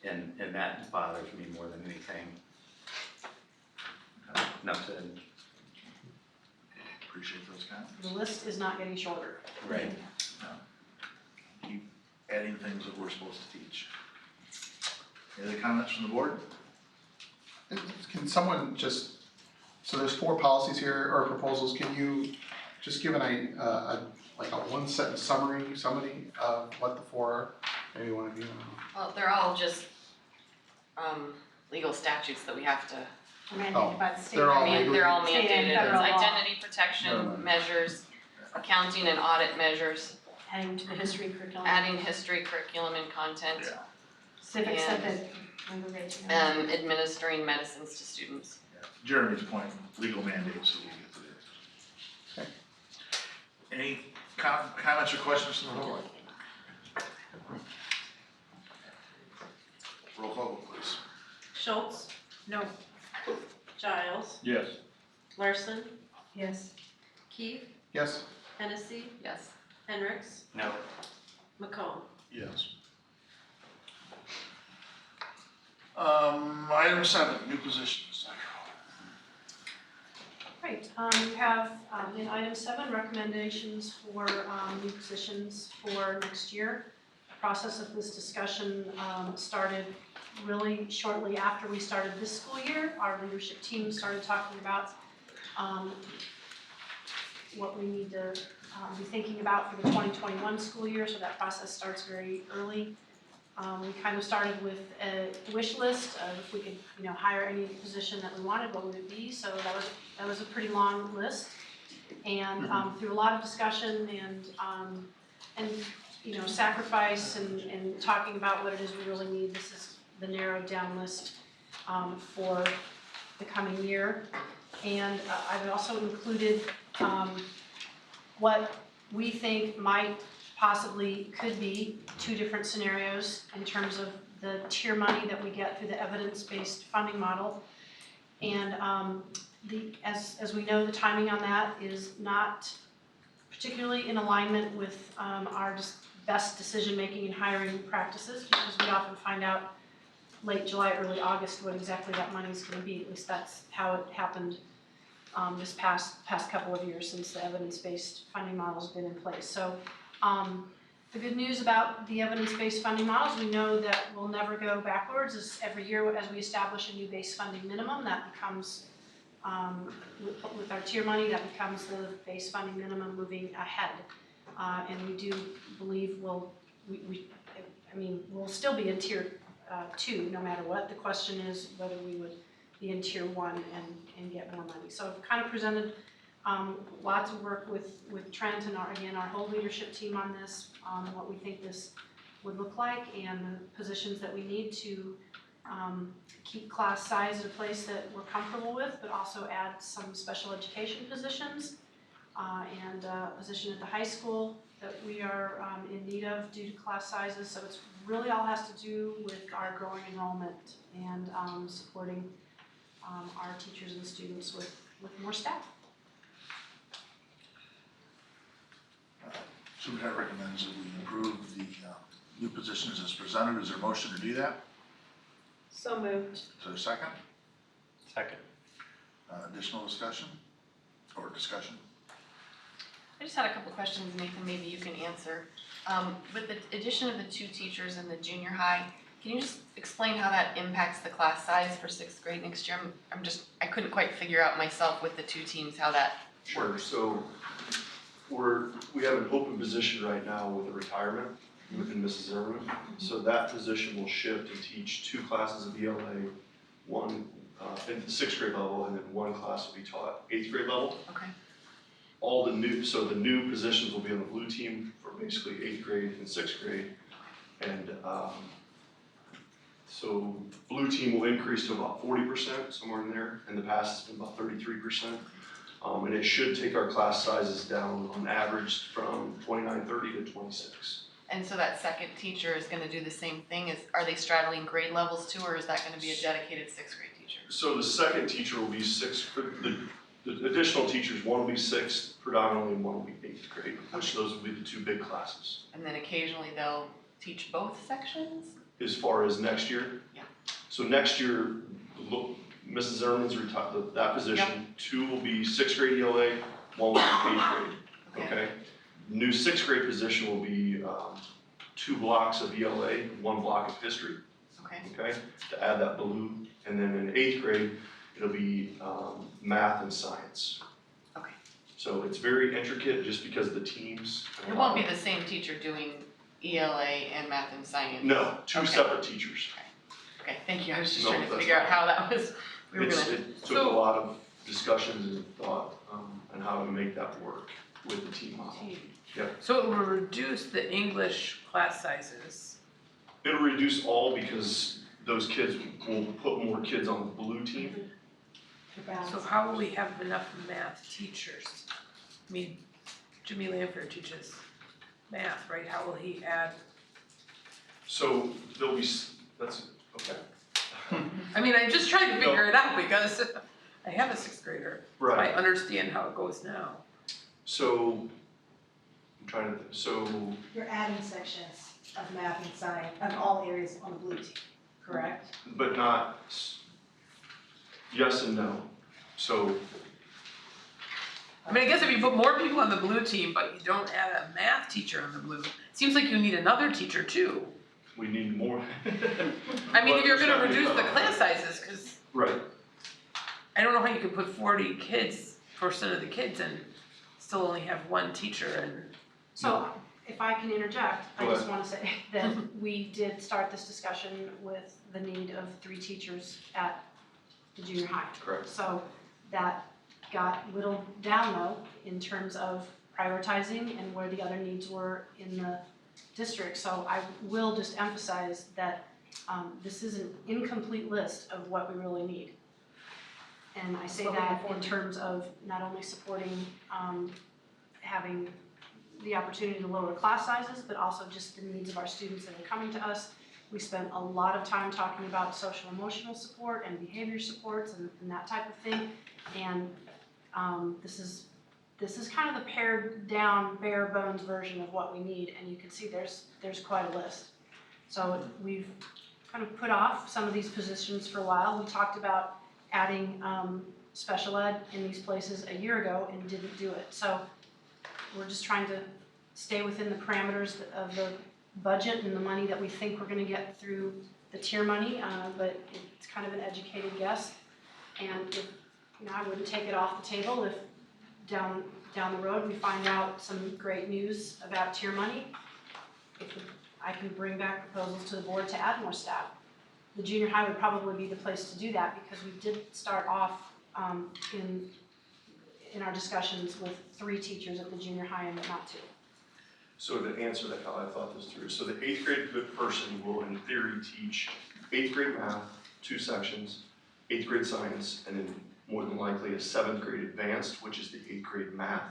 And that bothers me more than anything. Enough said. Appreciate those comments. The list is not getting shorter. Right. Keep adding things that we're supposed to teach. Any other comments from the board? Can someone just, so there's 4 policies here or proposals, can you just give like a 1-sentence summary of what the 4 are? Maybe one of you. Well, they're all just, legal statutes that we have to. Mandated by the state. They're all They're all State and mandated, federal it's law. identity protection measures, accounting and audit measures, Adding to the history curriculum. adding history curriculum and content, Civic, civic. administering medicines to students. Jeremy's point, legal mandates that we get to do. Any comments or questions from the board? Roll call, vote, please. Schultz, No. Giles, Yes. Larson, Yes. Keith, Yes? Hennessy, Yes. Hendricks, No. McComb. Yes. Item 7, new positions. Right, we have, in item 7, recommendations for, new positions for next year. The process of this discussion, started really shortly after we started this school year. Our leadership team started talking about, what we need to, be thinking about for the 2021 school year, so that process starts very early. We kind of started with a wish list of if we could, hire any position that we wanted, what would it be? So that was a pretty long list. And through a lot of discussion and sacrifice and talking about what it is we really need, this is the narrowed down list for the coming year. And I've also included what we think might possibly could be 2 different scenarios in terms of the tier money that we get through the evidence-based funding model. And as we know, the timing on that is not particularly in alignment with our best decision-making and hiring practices, because we often find out late July, early August what exactly that money is going to be. At least that's how it happened this past couple of years since the evidence-based funding model's been in place. So the good news about the evidence-based funding models, we know that we'll never go backwards. As every year as we establish a new base funding minimum, that becomes, with our tier money, that becomes the base funding minimum moving ahead. And we do believe we'll still be in tier 2 no matter what. The question is whether we would be in tier 1 and get more money. So I've kind of presented lots of work with Trent and our whole leadership team on this, what we think this would look like and the positions that we need to keep class size at a place that we're comfortable with, but also add some special education positions and a position at the high school that we are in need of due to class sizes. So it's really all has to do with our growing enrollment and supporting our teachers and students with more staff. Superintendent recommends that we approve the new positions as presented. Is there a motion to do that? So moved. Is there a second? Second. Additional discussion or discussion? I just had a couple questions, Nathan, maybe you can answer. With the addition of the 2 teachers in the junior high, can you just explain how that impacts the class size for 6th grade next year? I couldn't quite figure out myself with the 2 teams how that works. So we have an open position right now with a retirement within Mrs. Zimmerman. So that position will shift and teach 2 classes of ELA, one at the 6th grade level, and then 1 class will be taught 8th grade level. Okay. all the new positions will be on the blue team for basically 8th grade and 6th grade. And so blue team will increase to about 40%, somewhere in there. In the past, it's been about 33%. And it should take our class sizes down on average from 29-30 to 26. And so that second teacher is gonna do the same thing, are they straddling grade levels too, or is that gonna be a dedicated 6th grade teacher? So the second teacher will be 6th, the additional teachers, one will be 6th predominantly, and one will be 8th grade, which those will be the 2 big classes. And then occasionally they'll teach both sections? As far as next year? Yeah. So next year, Mrs. Zimmerman's retired, that position, 2 will be 6th grade ELA, 1 will be 8th grade, okay? New 6th grade position will be 2 blocks of ELA, 1 block of history. Okay, to add that blue. And then in 8th grade, it'll be math and science. Okay. So it's very intricate just because of the teams. It won't be the same teacher doing ELA and math and science? No, 2 separate teachers. Okay, thank you, I was just No, trying to that's figure out fine. how that was, It took a lot of discussions and thought on how to make that work with the team model. Yep. So it will reduce the English class sizes. It'll reduce all because those kids will put more kids on the blue team. So how will we have enough math teachers? I mean, Jimmy Lanford teaches math, right? How will he add? So there'll be, that's, okay. I mean, I'm just trying to figure it out because I have a 6th grader. Right. I understand how it goes now. So, I'm trying to, so, You're adding sections of math and science, of all areas on the blue team, correct? but not, yes and no. So, I mean, I guess if you put more people on the blue team, but you don't add a math teacher on the blue, it seems like you need another teacher too. we need more. I mean, if But you're there's gonna gotta be reduce the better. class sizes, because Right. I don't know how you can put 40 kids, % of the kids, and still only have 1 teacher and. So if I can interject, I Go just ahead. want to say that we did start this discussion with the need of 3 teachers at the junior high. Correct. So that got whittled down though in terms of prioritizing and where the other needs were in the district. So I will just emphasize that this is an incomplete list of what we really need. And I say that in terms of not only supporting having the opportunity to lower class sizes, but also just the needs of our students that are coming to us. We spent a lot of time talking about social emotional support and behavior supports and that type of thing. And this is kind of the pared down, bare bones version of what we need, and you can see there's quite a list. So we've kind of put off some of these positions for a while. We talked about adding special ed in these places a year ago and didn't do it. So we're just trying to stay within the parameters of the budget and the money that we think we're gonna get through the tier money, but it's kind of an educated guess. And if, I wouldn't take it off the table if down the road we find out some great news about tier money. I can bring back proposals to the board to add more staff. The junior high would probably be the place to do that because we did start off in our discussions with 3 teachers at the junior high and not 2. So to answer that, how I thought this through, so the 8th grade person will in theory teach 8th grade math, 2 sections, 8th grade science, and then more than likely a 7th grade advanced, which is the 8th grade math.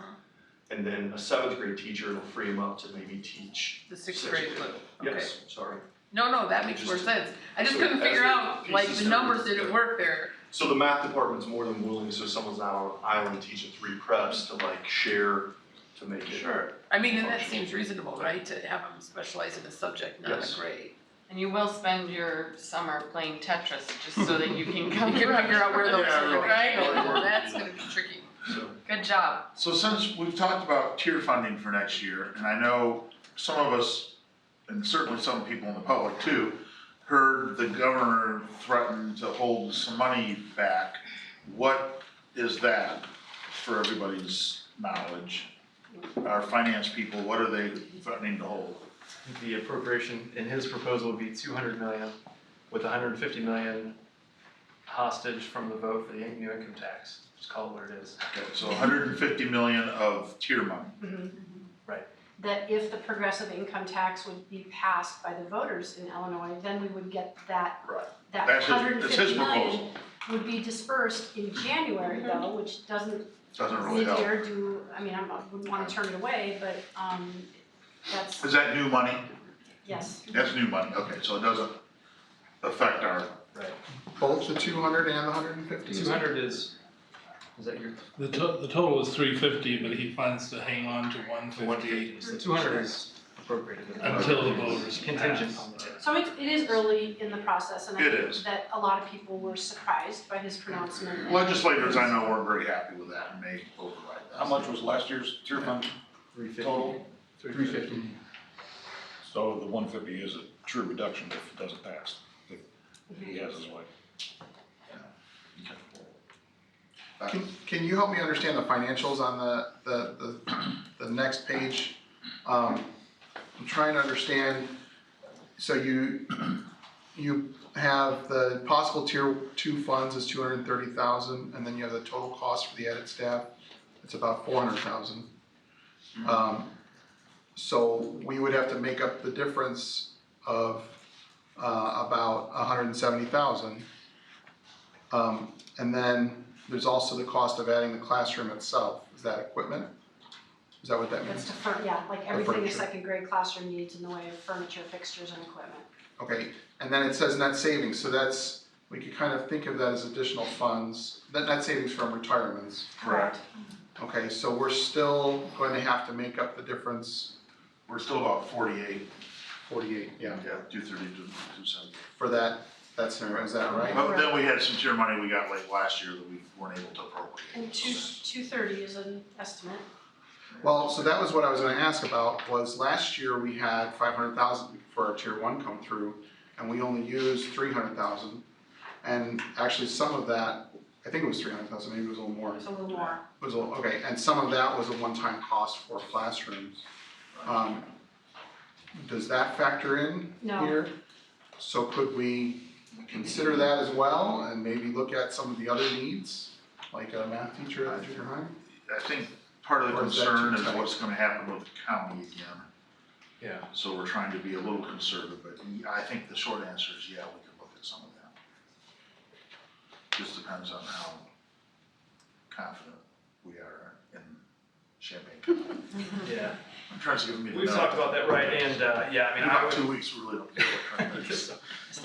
And then a 7th grade teacher will free him up to maybe teach The 6th grade level, okay. Yes, sorry. No, that makes more sense. I just So couldn't as figure the out, like, pieces the numbers start- didn't work there. So the math department's more than willing, so someone's not on an island teaching 3 preps to like share to make it. Sure. I mean, and that seems reasonable, right, to have them specialize in a subject, not Yes. a grade. And you will spend your summer playing Tetris just so that you can come. You can figure out where those Yeah, are, right? really. That's gonna be tricky. Good job. So since we've talked about tier funding for next year, and I know some of us, and certainly some people in the public too, heard the governor threaten to hold some money back. What is that, for everybody's knowledge? Our finance people, what are they threatening to hold? The appropriation in his proposal would be 200 million, with 150 million hostage from the vote for the new income tax. Just call it what it is. Okay, so 150 million of tier money. That if the progressive income tax would be passed by the voters in Illinois, then we would get that, Right. that That's his 150 million proposal. would be dispersed in January though, which doesn't Doesn't really help. mid-year do, I mean, I wouldn't wanna turn it away, but, that's, Is that new money? yes. That's new money, okay, so it doesn't affect our, Right. Both the 200 and the 150? 200 is that your? The total is 350, but he plans to hang on to 150. So 200 is appropriated. Until the voters Contingent pass. on the. So it is early in the process, and I It think is. that a lot of people were surprised by his pronouncement. and- legislators I know weren't very happy with that and may override that. How much was last year's tier fund 350. total? 350. So the 150 is a true reduction if it doesn't pass, if he has his way. Can you help me understand the financials on the next page? I'm trying to understand, so you have the possible tier 2 funds is 230,000, and then you have the total cost for the added staff, it's about 400,000. So we would have to make up the difference of about 170,000. And then there's also the cost of adding the classroom itself. Is that equipment? Is that what that means? That's like everything a furniture. second grade classroom needs in the way of furniture, fixtures, and equipment. Okay, and then it says net savings, so that's, we could kind of think of that as additional funds, that net savings from retirements. Correct. Okay, so we're still going to have to make up the difference. We're still about 48. 48, yeah. Yeah, 230 to 270. For that scenario, is that right? But then we had some tier money we got late last year that we weren't able to appropriate. And 230 is an estimate. Well, so that was what I was gonna ask about, was last year we had 500,000 for our tier 1 come through, and we only used 300,000. And actually some of that, I think it was 300,000, maybe it was a little more. It's a little more. It was okay, and some of that was a one-time cost for classrooms. Does that factor in No. here? So could we consider that as well, and maybe look at some of the other needs, like a math teacher at junior high? I think part of the Or is that concern too is tight? what's gonna happen with the county again. Yeah. So we're trying to be a little conservative, but I think the short answer is, yeah, we could look at some of that. Just depends on how confident we are in Champaign County. Yeah. I'm trying to give me the. We've talked about that, right? And yeah, I mean, In I about would. 2 weeks, we really don't care what Trent does. Just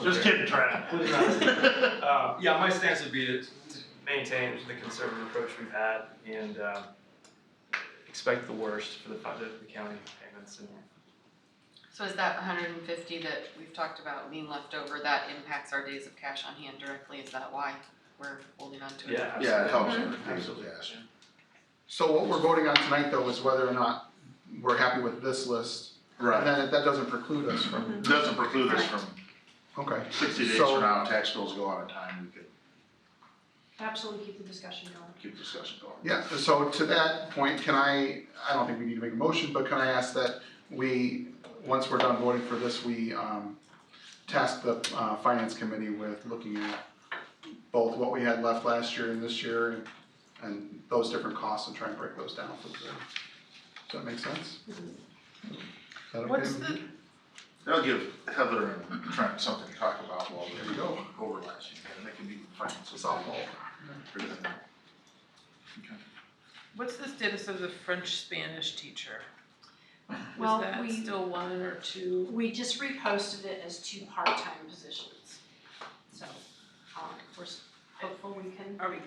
Just kidding, Trent. Yeah, my stance would be to maintain the conservative approach we've had and expect the worst for the county payments. And So is that 150 that we've talked about being left over, that impacts our days of cash on hand directly? Is that why we're holding on to it? Yeah, Yeah, it helps Mhm. with the days of cash. So what we're voting on tonight, though, is whether or not we're happy with this list. Right. And then that doesn't preclude us from. It doesn't preclude us from Okay. 60 days So- from now, if tax bills go out on time, we could Absolutely keep the discussion going. keep the discussion going. Yeah, so to that point, I don't think we need to make a motion, but can I ask that we, once we're done voting for this, we task the finance committee with looking at both what we had left last year and this year and those different costs and try and break those down for the, does that make sense? Is that okay? What's the? That'll give Heather and Trent something to talk about while There they you go. overlaps, and they can be finance Softball. What's the status of the French-Spanish teacher? Well, Was that we- still 1 or 2? We just reposted it as 2 part-time positions. So, we're hopeful we can. Are we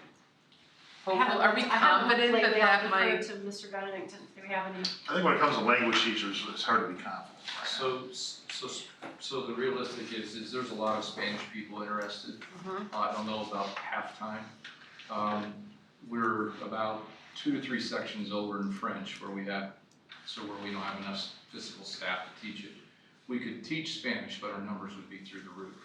I haven't hopeful, are we looked- I haven't looked confident that lately. I'll that defer might? to Mr. Benedict, do we have any? I think when it comes to language teachers, it's hard to be confident. So the realistic is there's a lot of Spanish people interested. I don't know about half-time. We're about 2 to 3 sections over in French where we don't have enough physical staff to teach it. We could teach Spanish, but our numbers would be through the roof.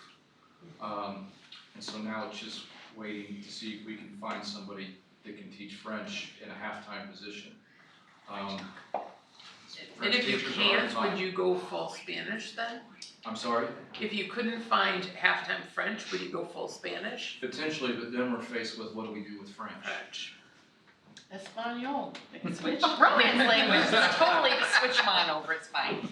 And so now it's just waiting to see if we can find somebody that can teach French in a half-time position. And if you can't, would you go full Spanish then? I'm sorry? If you couldn't find halftime French, would you go full Spanish? Potentially, but then we're faced with what do we do with French? Espanol. Switch. Romance language, totally switch mine over, it's fine.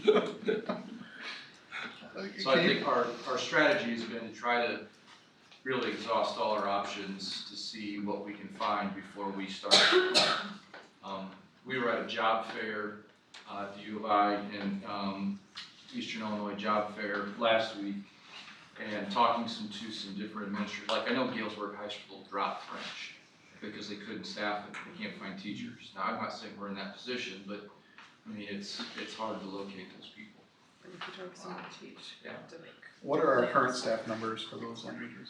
So I think our strategy has been to try to really exhaust all our options to see what we can find before we start. We were at a job fair at the U of I in Eastern Illinois Job Fair last week and talking to some different administrators. Like I know Galesburg High School dropped French because they couldn't staff it, they can't find teachers. Now I'm not saying we're in that position, but I mean it's hard to locate those people. And if you don't see them teach, you have to make. What are our current staff numbers for those languages?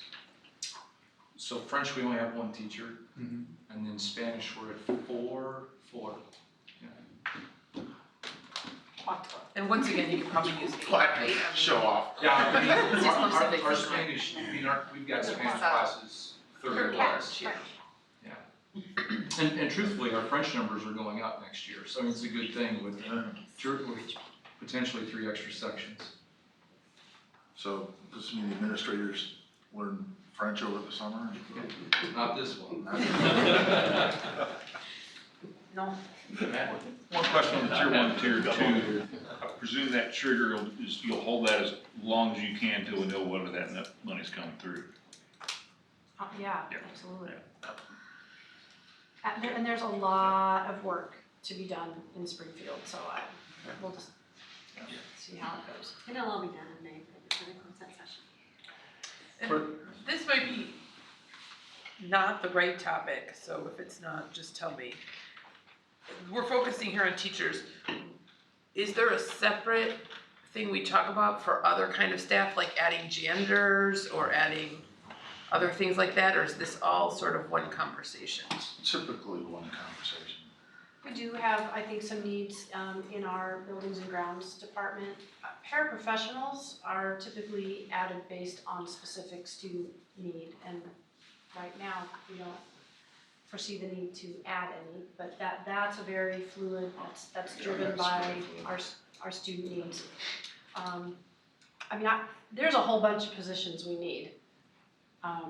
So French, we only have one teacher, and then Spanish, we're at four. Yeah. And once again, you can probably use Show off. Yeah, I mean, our Spanish, we've got Spanish classes 30 plus. Yeah. And truthfully, our French numbers are going up next year, so I mean, it's a good thing with potentially 3 extra sections. So does this mean the administrators learn French over the summer? Not this one. No. One question on the tier 1, tier 2. I presume that trigger you'll hold that as long as you can till we know whether that money's coming through. Yeah, Yeah. absolutely. And there's a lot of work to be done in Springfield, so we'll just see how it goes. It'll all be done in May for the consent session. And this might be not the right topic, so if it's not, just tell me. We're focusing here on teachers. Is there a separate thing we talk about for other kind of staff, like adding genders or adding other things like that, or is this all sort of one conversation? Typically one conversation. We do have, I think, some needs in our buildings and grounds department. Paraprofessionals are typically added based on specific student need, and right now we don't foresee the need to add any, but that's a very fluid, that's driven by our student needs. I mean, there's a whole bunch of positions we need. I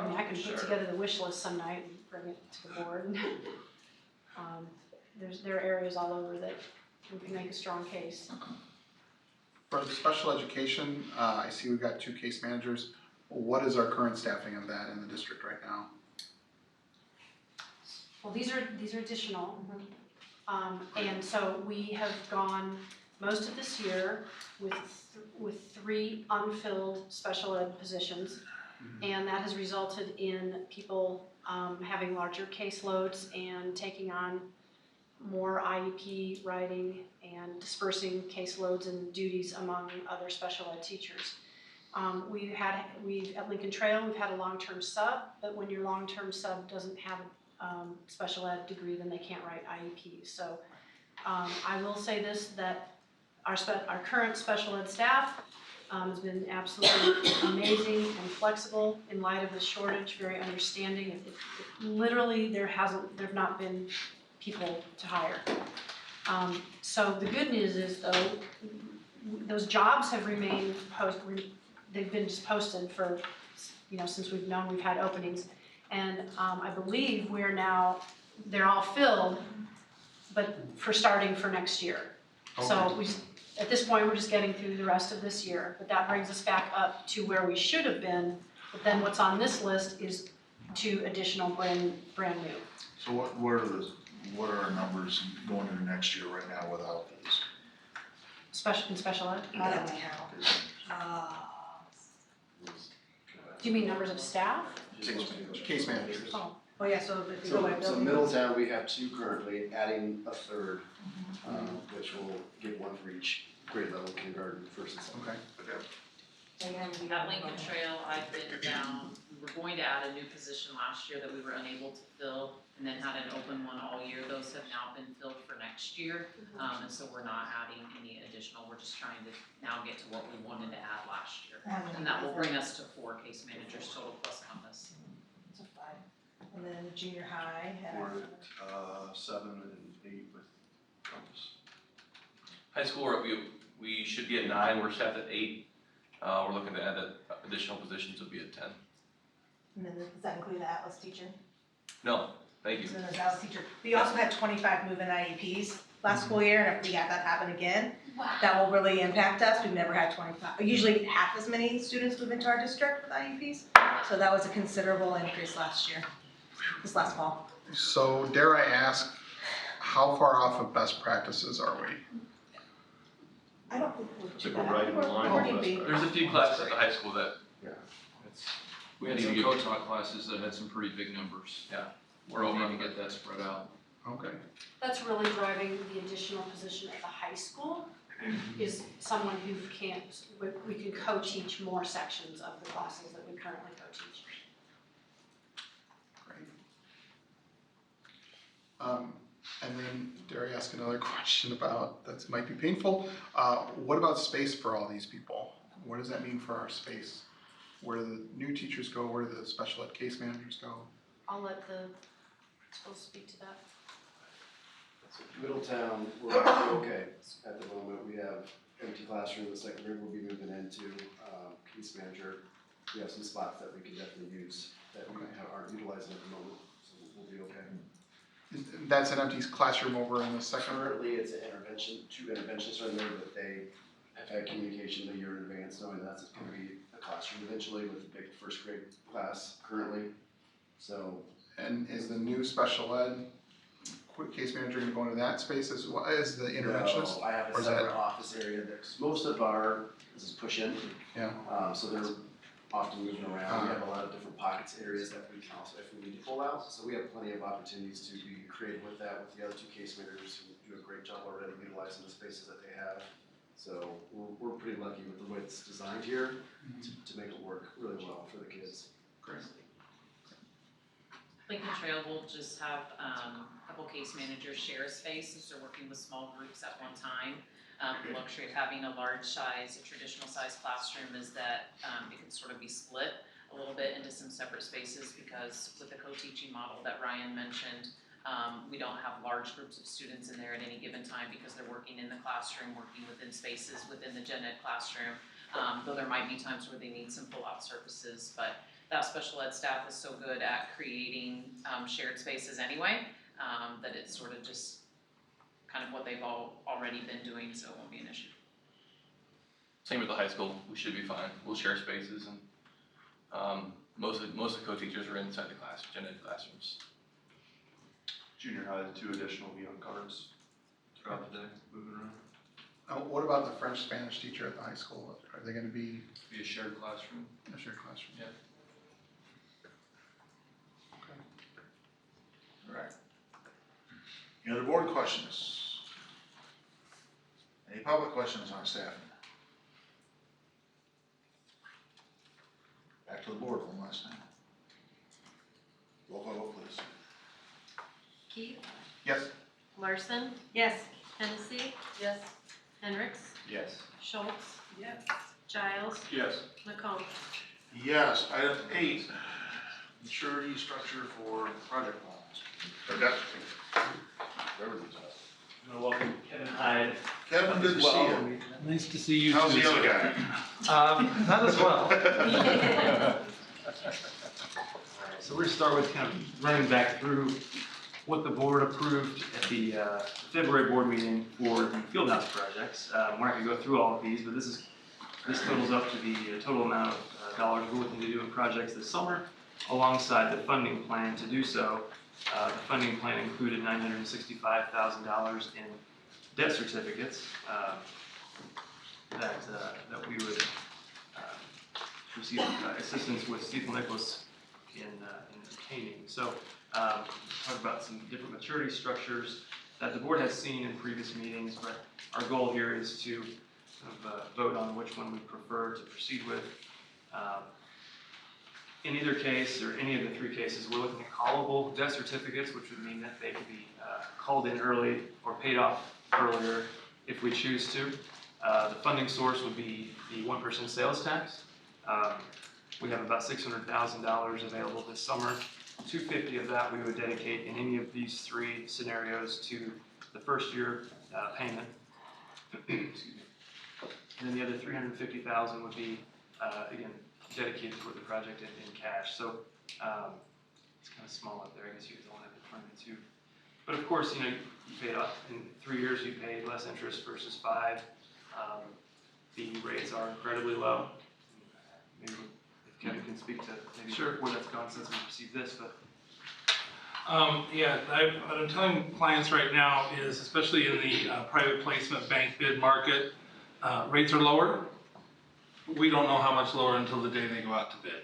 mean, I can put together the wish list some night and bring it to the board. There are areas all over that we can make a strong case. For special education, I see we've got 2 case managers. What is our current staffing of that in the district right now? Well, these are additional. And so we have gone most of this year with 3 unfilled special ed positions. And that has resulted in people having larger caseloads and taking on more IEP writing and dispersing caseloads and duties among other special ed teachers. At Lincoln Trail, we've had a long-term sub, but when your long-term sub doesn't have a special ed degree, then they can't write IEPs. So I will say this, that our current special ed staff has been absolutely amazing and flexible in light of the shortage, very understanding. Literally, there've not been people to hire. So the good news is, though, those jobs have remained they've been just posted for, since we've known we've had openings. And I believe they're all filled, but starting for next year. Okay. So at this point, we're just getting through the rest of this year, but that brings us back up to where we should have been. But then what's on this list is 2 additional brand new. So what are our numbers going into next year right now without these? In special ed? I don't know. Do you mean numbers of staff? Case managers. Oh yeah, so if you go by building. So Middletown, we have 2 currently, adding a 3rd, which will give 1 for each grade level, kindergarten, first and second. Okay. At Lincoln Trail, I've been down, we were going to add a new position last year that we were unable to fill, and then had an open one all year. Those have now been filled for next year, and so we're not adding any additional. We're just trying to now get to what we wanted to add last year. And that will bring us to 4 case managers total plus Compass. So 5. And then junior high had. We're at 7 and 8 with Compass. High school, we should be at 9, we're staffed at 8 We're looking to add that additional positions would be at 10. And then does that include the Atlas teacher? No, thank you. So there's Atlas teacher. We also had 25 move-in IEPs last school year, and if we had that happen again, that will really impact us. We've never had 25, usually half as many students move into our district with IEPs. So that was a considerable increase last year, this last fall. So dare I ask, how far off of best practices are we? I don't think we're So we're right in line with pretty best big. There's a few classes at the high school that, We had some co-taught classes that had some pretty big numbers. yeah, We're all trying to get that spread out. Okay. That's really driving the additional position at the high school, is someone who can't, we can co-teach more sections of the classes that we currently co-teach. And then dare I ask another question about, that might be painful, what about space for all these people? What does that mean for our space? Where do the new teachers go? Where do the special ed case managers go? I'll let the schools speak to that. So Middletown, we're actually okay at the moment. We have empty classroom, the second grade will be moving into, case manager. We have some spots that we can definitely use that we aren't utilizing at the moment, so we'll be okay. That's an empty classroom over in the second room? Currently, it's an intervention, 2 interventionists are in there, but they have had communication a year in advance, knowing that's gonna be a classroom eventually with a big first grade class currently, so. And is the new special ed case manager gonna go into that space as well as the interventionist? No, I have Or a is that- separate office area that's, most of our, this is push-in. Yeah. So they're often moving around. We have a lot of different pockets, areas that we can also, if we need to pull out. So we have plenty of opportunities to be creative with that, with the other 2 case managers who do a great job already utilizing the spaces that they have. So we're pretty lucky with the way it's designed here to make it work really well for the kids. Great. Lincoln Trail will just have a couple case managers share a space since they're working with small groups at one time. The luxury of having a large size, a traditional size classroom is that it can sort of be split a little bit into some separate spaces because with the co-teaching model that Ryan mentioned, we don't have large groups of students in there at any given time because they're working in the classroom, working within spaces within the gen ed classroom. Though there might be times where they need some pull-out surfaces, but that special ed staff is so good at creating shared spaces anyway, that it's sort of just kind of what they've already been doing, so it won't be an issue. Same with the high school, we should be fine. We'll share spaces and most of the co-teachers are inside the class, gen ed classrooms. Junior high, 2 additional beyond guards throughout the day, moving around. What about the French Spanish teacher at the high school? Are they gonna be Be a shared classroom. in a shared classroom? Yeah. All right. Any other board questions? Any public questions on staffing? Back to the board one last time. Roll call vote, please. Keith? Yes. Larson? Yes. Hennessy? Yes. Hendricks? Yes. Schultz? Yes. Giles? Yes. McComb? Yes. Item 8, maturity structure for project loans. Or debt. Whatever these are. I want to welcome Kevin Hyde. Kevin, good to see you. Nice to see you too. How's the other sir. guy? Not as well. So we're gonna start with kind of running back through what the board approved at the February board meeting for the field house projects. We're not gonna go through all of these, but this totals up to the total amount of dollars we're looking to do in projects this summer, alongside the funding plan to do so. The funding plan included $965,000 in debt certificates that we would receive assistance with Stephen Nicholas in obtaining. So talk about some different maturity structures that the board has seen in previous meetings, but our goal here is to kind of, vote on which one we prefer to proceed with. In either case, or any of the 3 cases, we're looking at callable debt certificates, which would mean that they could be called in early or paid off earlier if we choose to. The funding source would be the 1% sales tax. We have about $600,000 available this summer. $250,000 of that we would dedicate in any of these 3 scenarios to the first year payment. And then the other $350,000 would be again, dedicated toward the project in cash. So it's kind of small up there. I guess you guys don't have it in front of you too. But of course, you paid off in 3 years. You paid less interest versus 5. The rates are incredibly low. Maybe if Kevin can speak to maybe where that's gone since we received this, but. Yeah, what I'm telling clients right now is, especially in the private placement bank bid market, rates are lower. We don't know how much lower until the day they go out to bid.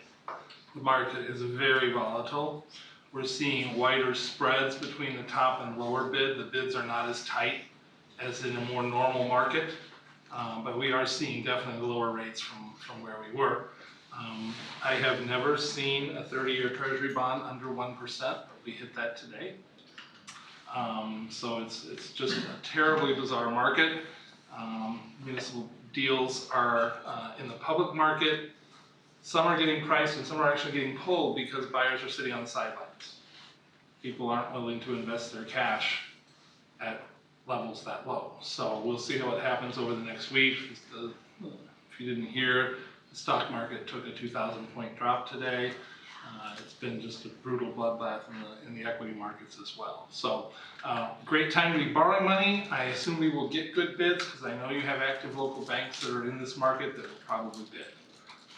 The market is very volatile. We're seeing wider spreads between the top and lower bid. The bids are not as tight as in a more normal market, but we are seeing definitely lower rates from where we were. I have never seen a 30-year treasury bond under 1%, but we hit that today. So it's just a terribly bizarre market. Municipal deals are in the public market. Some are getting priced and some are actually getting pulled because buyers are sitting on the sidelines. People aren't willing to invest their cash at levels that low. So we'll see what happens over the next week. If you didn't hear, the stock market took a 2,000-point drop today. It's been just a brutal bloodbath in the equity markets as well. So great time to be borrowing money. I assume we will get good bids because I know you have active local banks that are in this market that will probably bid.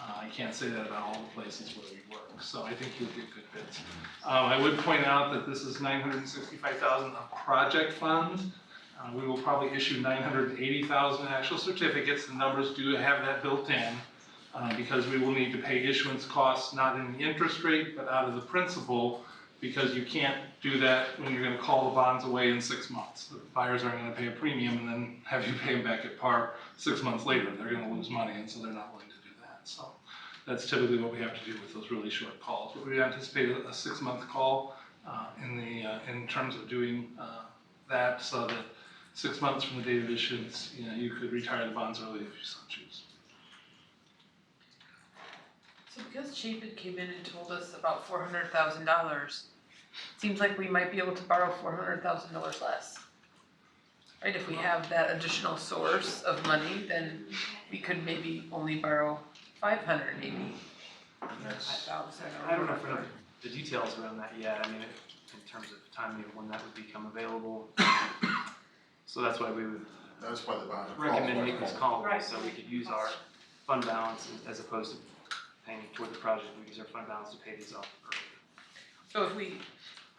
I can't say that about all the places where we work, so I think you'll get good bids. I would point out that this is $965,000 of project funds. We will probably issue $980,000 actual certificates. The numbers do have that built in because we will need to pay issuance costs, not in the interest rate, but out of the principal, because you can't do that when you're going to call the bonds away in 6 months. The buyers aren't going to pay a premium and then have you pay them back at par 6 months later. They're going to lose money, and so they're not willing to do that. So that's typically what we have to do with those really short calls. But we anticipate a 6-month call in terms of doing that, so that 6 months from the date of issuance, you could retire the bonds early if you so choose. So because Chapin came in and told us about $400,000, seems like we might be able to borrow $400,000 less. Right, if we have that additional source of money, then we could maybe only borrow $580,000. I don't know if we know the details around that yet. I mean, in terms of timing of when that would become available. So that's why we would recommend making this call, so we could use our fund balance as opposed to paying toward the project. We use our fund balance to pay these off early. So if we,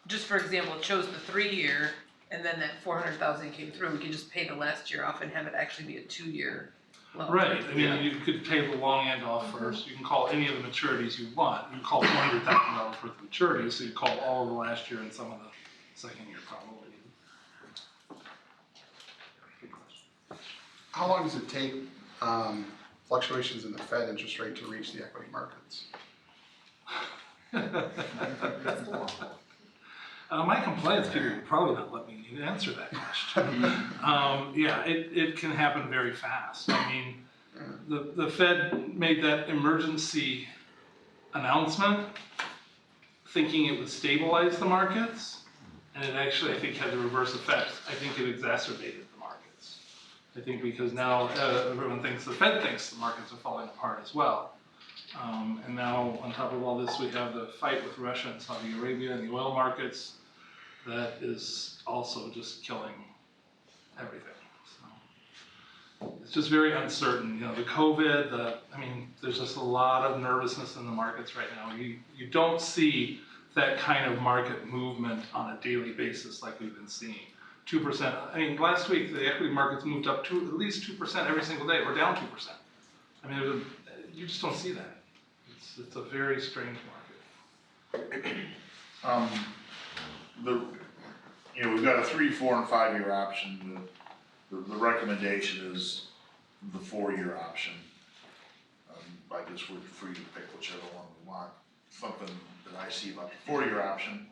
just for example, chose the 3-year and then that $400,000 came through, we could just pay the last year off and have it actually be a 2-year loan. Right. I mean, you could pay the long end off first. You can call any of the maturities you want. You can call $400,000 worth of maturities, so you call all of the last year and some of the second year probably. How long does it take fluctuations in the Fed interest rate to reach the equity markets? My compliance people would probably not let me answer that question. Yeah, it can happen very fast. I mean, the Fed made that emergency announcement thinking it would stabilize the markets, and it actually, I think, had the reverse effect. I think it exacerbated the markets. I think because now everyone thinks, the Fed thinks the markets are falling apart as well. And now, on top of all this, we have the fight with Russia and Saudi Arabia and the oil markets. That is also just killing everything. So it's just very uncertain. The COVID, there's just a lot of nervousness in the markets right now. You don't see that kind of market movement on a daily basis like we've been seeing. 2%. I mean, last week the equity markets moved up to at least 2% every single day, or down 2%. I mean, you just don't see that. It's a very strange market. We've got a 3, 4, and 5-year option. The recommendation is the 4-year option. I guess we're free to pick whichever one we want. Something that I see about the 4-year option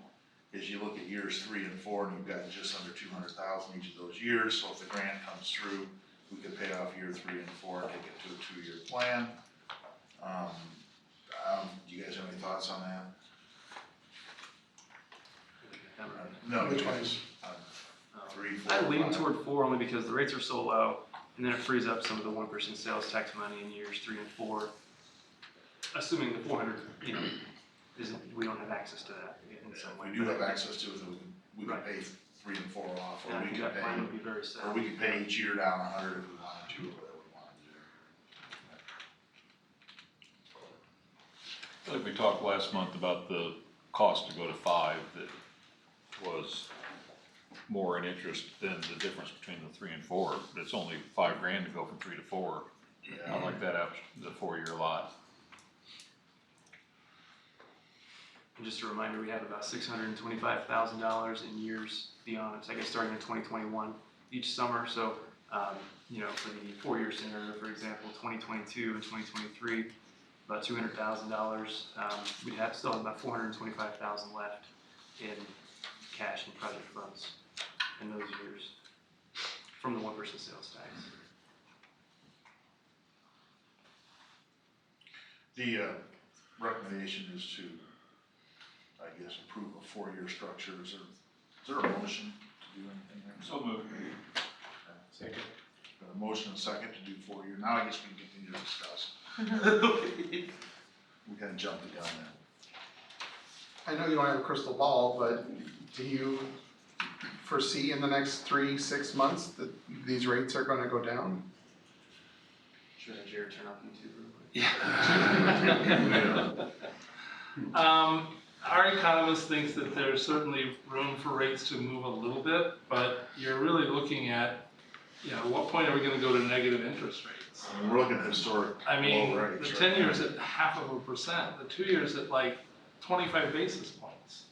is you look at years 3 and 4, and you've got just under $200,000 each of those years. So if the grant comes through, we could pay off year 3 and 4 and take it to a 2-year plan. Do you guys have any thoughts on that? No. Which one is? 3, 4, I lean 5. toward 4 only because the rates are so low, and then it frees up some of the 1% sales tax money in years 3 and 4. assuming the 400, we don't have access to that in some way. If we do have access to it, then we can pay 3 and 4 off, Yeah, or I we think can that plan would be pay, very sound. or we can pay each year down 100 if we wanted to, or whatever we wanted to do. I think we talked last month about the cost to go to 5 that was more in interest than the difference between the 3 and 4. It's only $5,000 to go from 3 to 4. Yeah. I like that option, the 4-year lot. And just a reminder, we have about $625,000 in years beyond, I guess starting in 2021 each summer. So, for the 4-year scenario, for example, 2022 and 2023, about $200,000. We'd still have about $425,000 left in cash and project funds in those years from the 1% sales tax. The recommendation is to, I guess, approve a 4-year structure. Is there a motion to do anything there? So moved. Second. Got a motion and a second to do 4-year. Now I guess we can continue to discuss. We kind of jumped the gun there. I know you don't have a crystal ball, but do you foresee in the next 3-6 months that these rates are gonna go down? Should I, Jared, turn off YouTube real quick? Our economist thinks that there's certainly room for rates to move a little bit, but you're really looking at, what point are we gonna go to negative interest rates? I mean, we're looking at historic I mean, low rates. the 10 years at 0.5%, the 2 years at like 25 basis points.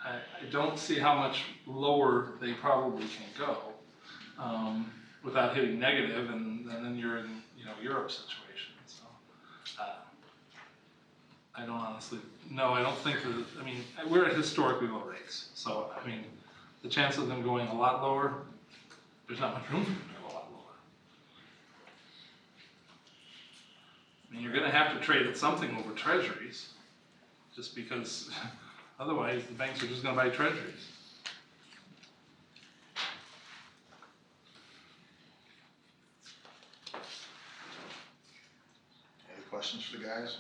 I don't see how much lower they probably can go without hitting negative, and then you're in Europe situation. So I don't honestly know. I don't think that. I mean, we're at historically low rates, so I mean, the chance of them going a lot lower, there's not much room for them to go a lot lower. I mean, you're going to have to trade at something over treasuries, just because otherwise the banks are just going to buy treasuries. Any questions for the guys?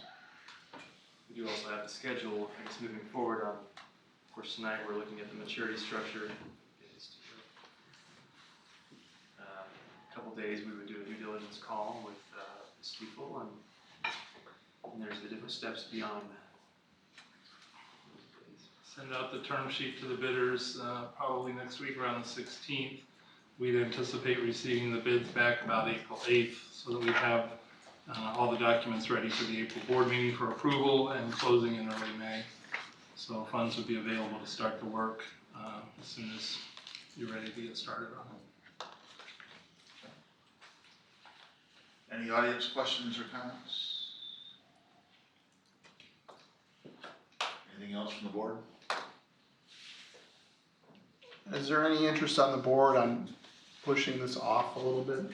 We do also have the schedule, I guess, moving forward on, of course, tonight we're looking at the maturity structure. A couple days we would do a due diligence call with Stiefel, and there's the different steps beyond that. Send out the term sheet to the bidders probably next week around the 16th. We'd anticipate receiving the bids back about April 8th so that we have all the documents ready for the April board meeting for approval and closing in early May. So funds would be available to start the work as soon as you're ready to get started on it. Any audience questions or comments? Anything else from the board? Is there any interest on the board on pushing this off a little bit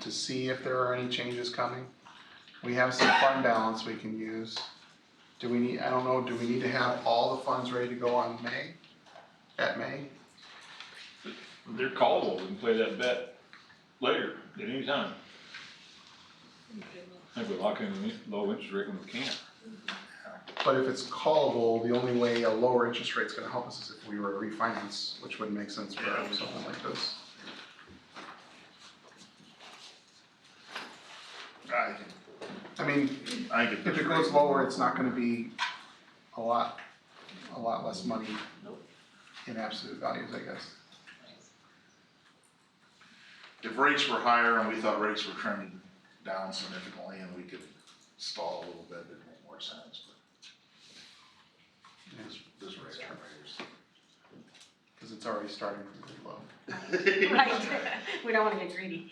to see if there are any changes coming? We have some fund balance we can use. Do we need to have all the funds ready to go on May? They're callable, we can play that bet later, at any time. I think we lock in a low interest rate when we can. But if it's callable, the only way a lower interest rate's gonna help us is if we were to refinance, which wouldn't make sense for something like this. I mean, if it goes lower, it's not gonna be a lot less money in absolute values, I guess. If rates were higher and we thought rates were trending down significantly and we could stall a little bit, it'd make more sense, but this rate are Cause it's already starting from pretty low. Right, we don't wanna get greedy.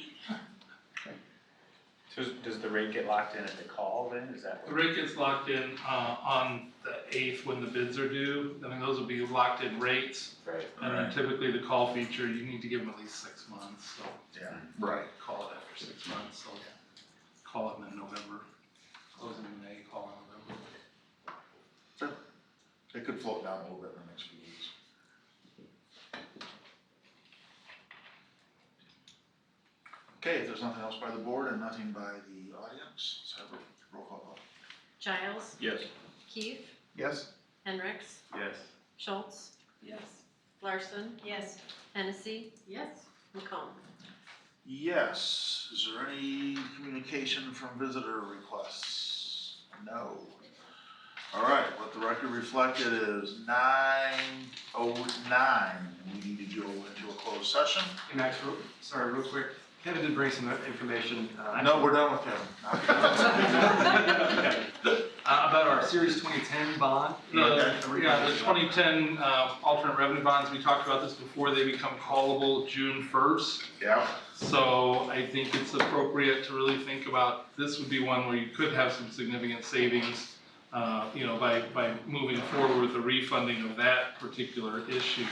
So does the rate get locked in at the call then, is that? The rate gets locked in on the 8th when the bids are due. I mean, those will be locked in rates. Right. And then typically the call feature, you need to give them at least 6 months, so. Yeah, right. Call it after 6 months, so call it in November. Closing in May, call in November. It could float down a little bit in the next few weeks. Okay, if there's nothing else by the board and nothing by the audience, let's have a Roll call vote. Giles, Yes. Keith, Yes? Hendricks, Yes. Schultz, Yes. Larson, Yes. Hennessy, Yes. McComb. Yes. Is there any communication from visitor requests? No. All right, let the record reflect it is 9:09. We need to go into a closed session. Hey Max, sorry, real quick. Kevin did bring some information. No, we're done with him. About our Series 2010 bond. The 2010 alternate revenue bonds, we talked about this before, they become callable June 1st. Yeah. So I think it's appropriate to really think about, this would be one where you could have some significant savings, by moving forward with the refunding of that particular issue.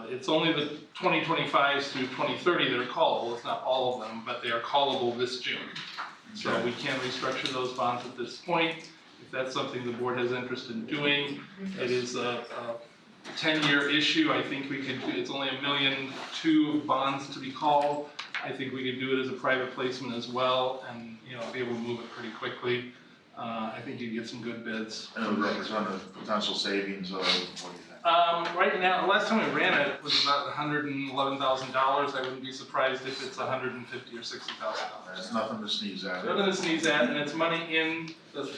It's only the 2025s through 2030 that are callable, it's not all of them, but they are callable this June. So we can restructure those bonds at this point, if that's something the board has interest in doing. It is a 10-year issue, I think we could do, it's only $1.2 million bonds to be called. I think we could do it as a private placement as well, and, be able to move it pretty quickly. I think you'd get some good bids. And it would represent a potential savings of, what do you think? Right now, the last time we ran it was about $111,000. I wouldn't be surprised if it's $150,000 or $60,000. It's nothing to sneeze at. Nothing to sneeze at, and it's money in the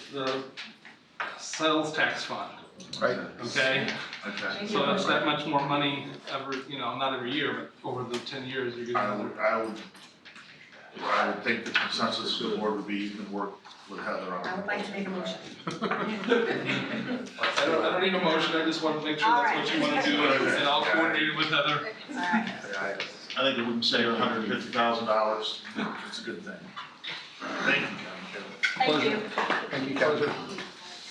sales tax fund. Right. Okay? Okay. So that's that much more money every, not every year, but over the 10 years, you're getting another. I would think the consensus of the board would be you can work with Heather on it. I would like to make a motion. I don't need a motion, I just want to make sure that's what you want to do, and I'll coordinate it with Heather. I think if we can save $150,000, it's a good thing. Thank you, Thank you. Thank you, Kevin.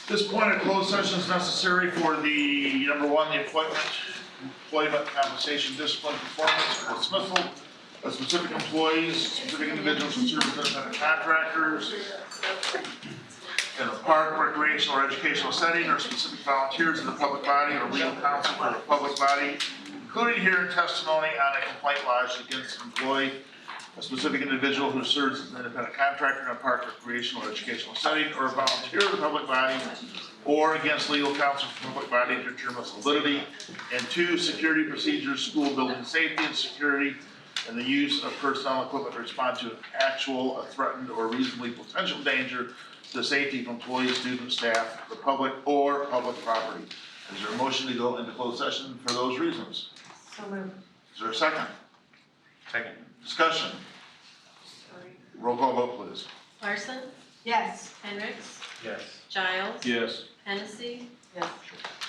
This point of closed session is necessary for the, number one, the employment, compensation, discipline, performance, or dismissal of specific employees, specific individuals who serve as independent contractors in a park, recreational, or educational setting, or specific volunteers in the public body or legal counsel for the public body, including hearing testimony on a complaint lodged against an employee, a specific individual who serves as an independent contractor in a park, recreational, or educational setting, or a volunteer of the public body, or against legal counsel for the public body to determine validity. And two, security procedures, school building safety and security, and the use of personnel equipment to respond to an actual, a threatened, or reasonably potential danger to the safety of employees, students, staff, the public, or public property. Is there a motion to go into closed session for those reasons? So moved. Is there a second? Second. Discussion. Roll call vote, please. Larson, Yes. Hendricks, Yes. Giles, Yes. Hennessy, Yes.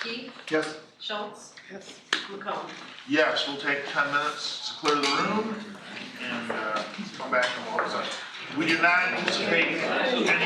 Keith, Yes? Schultz, Yes. McComb. Yes, we'll take 10 minutes to clear the room and come back and close session. We do not anticipate any business.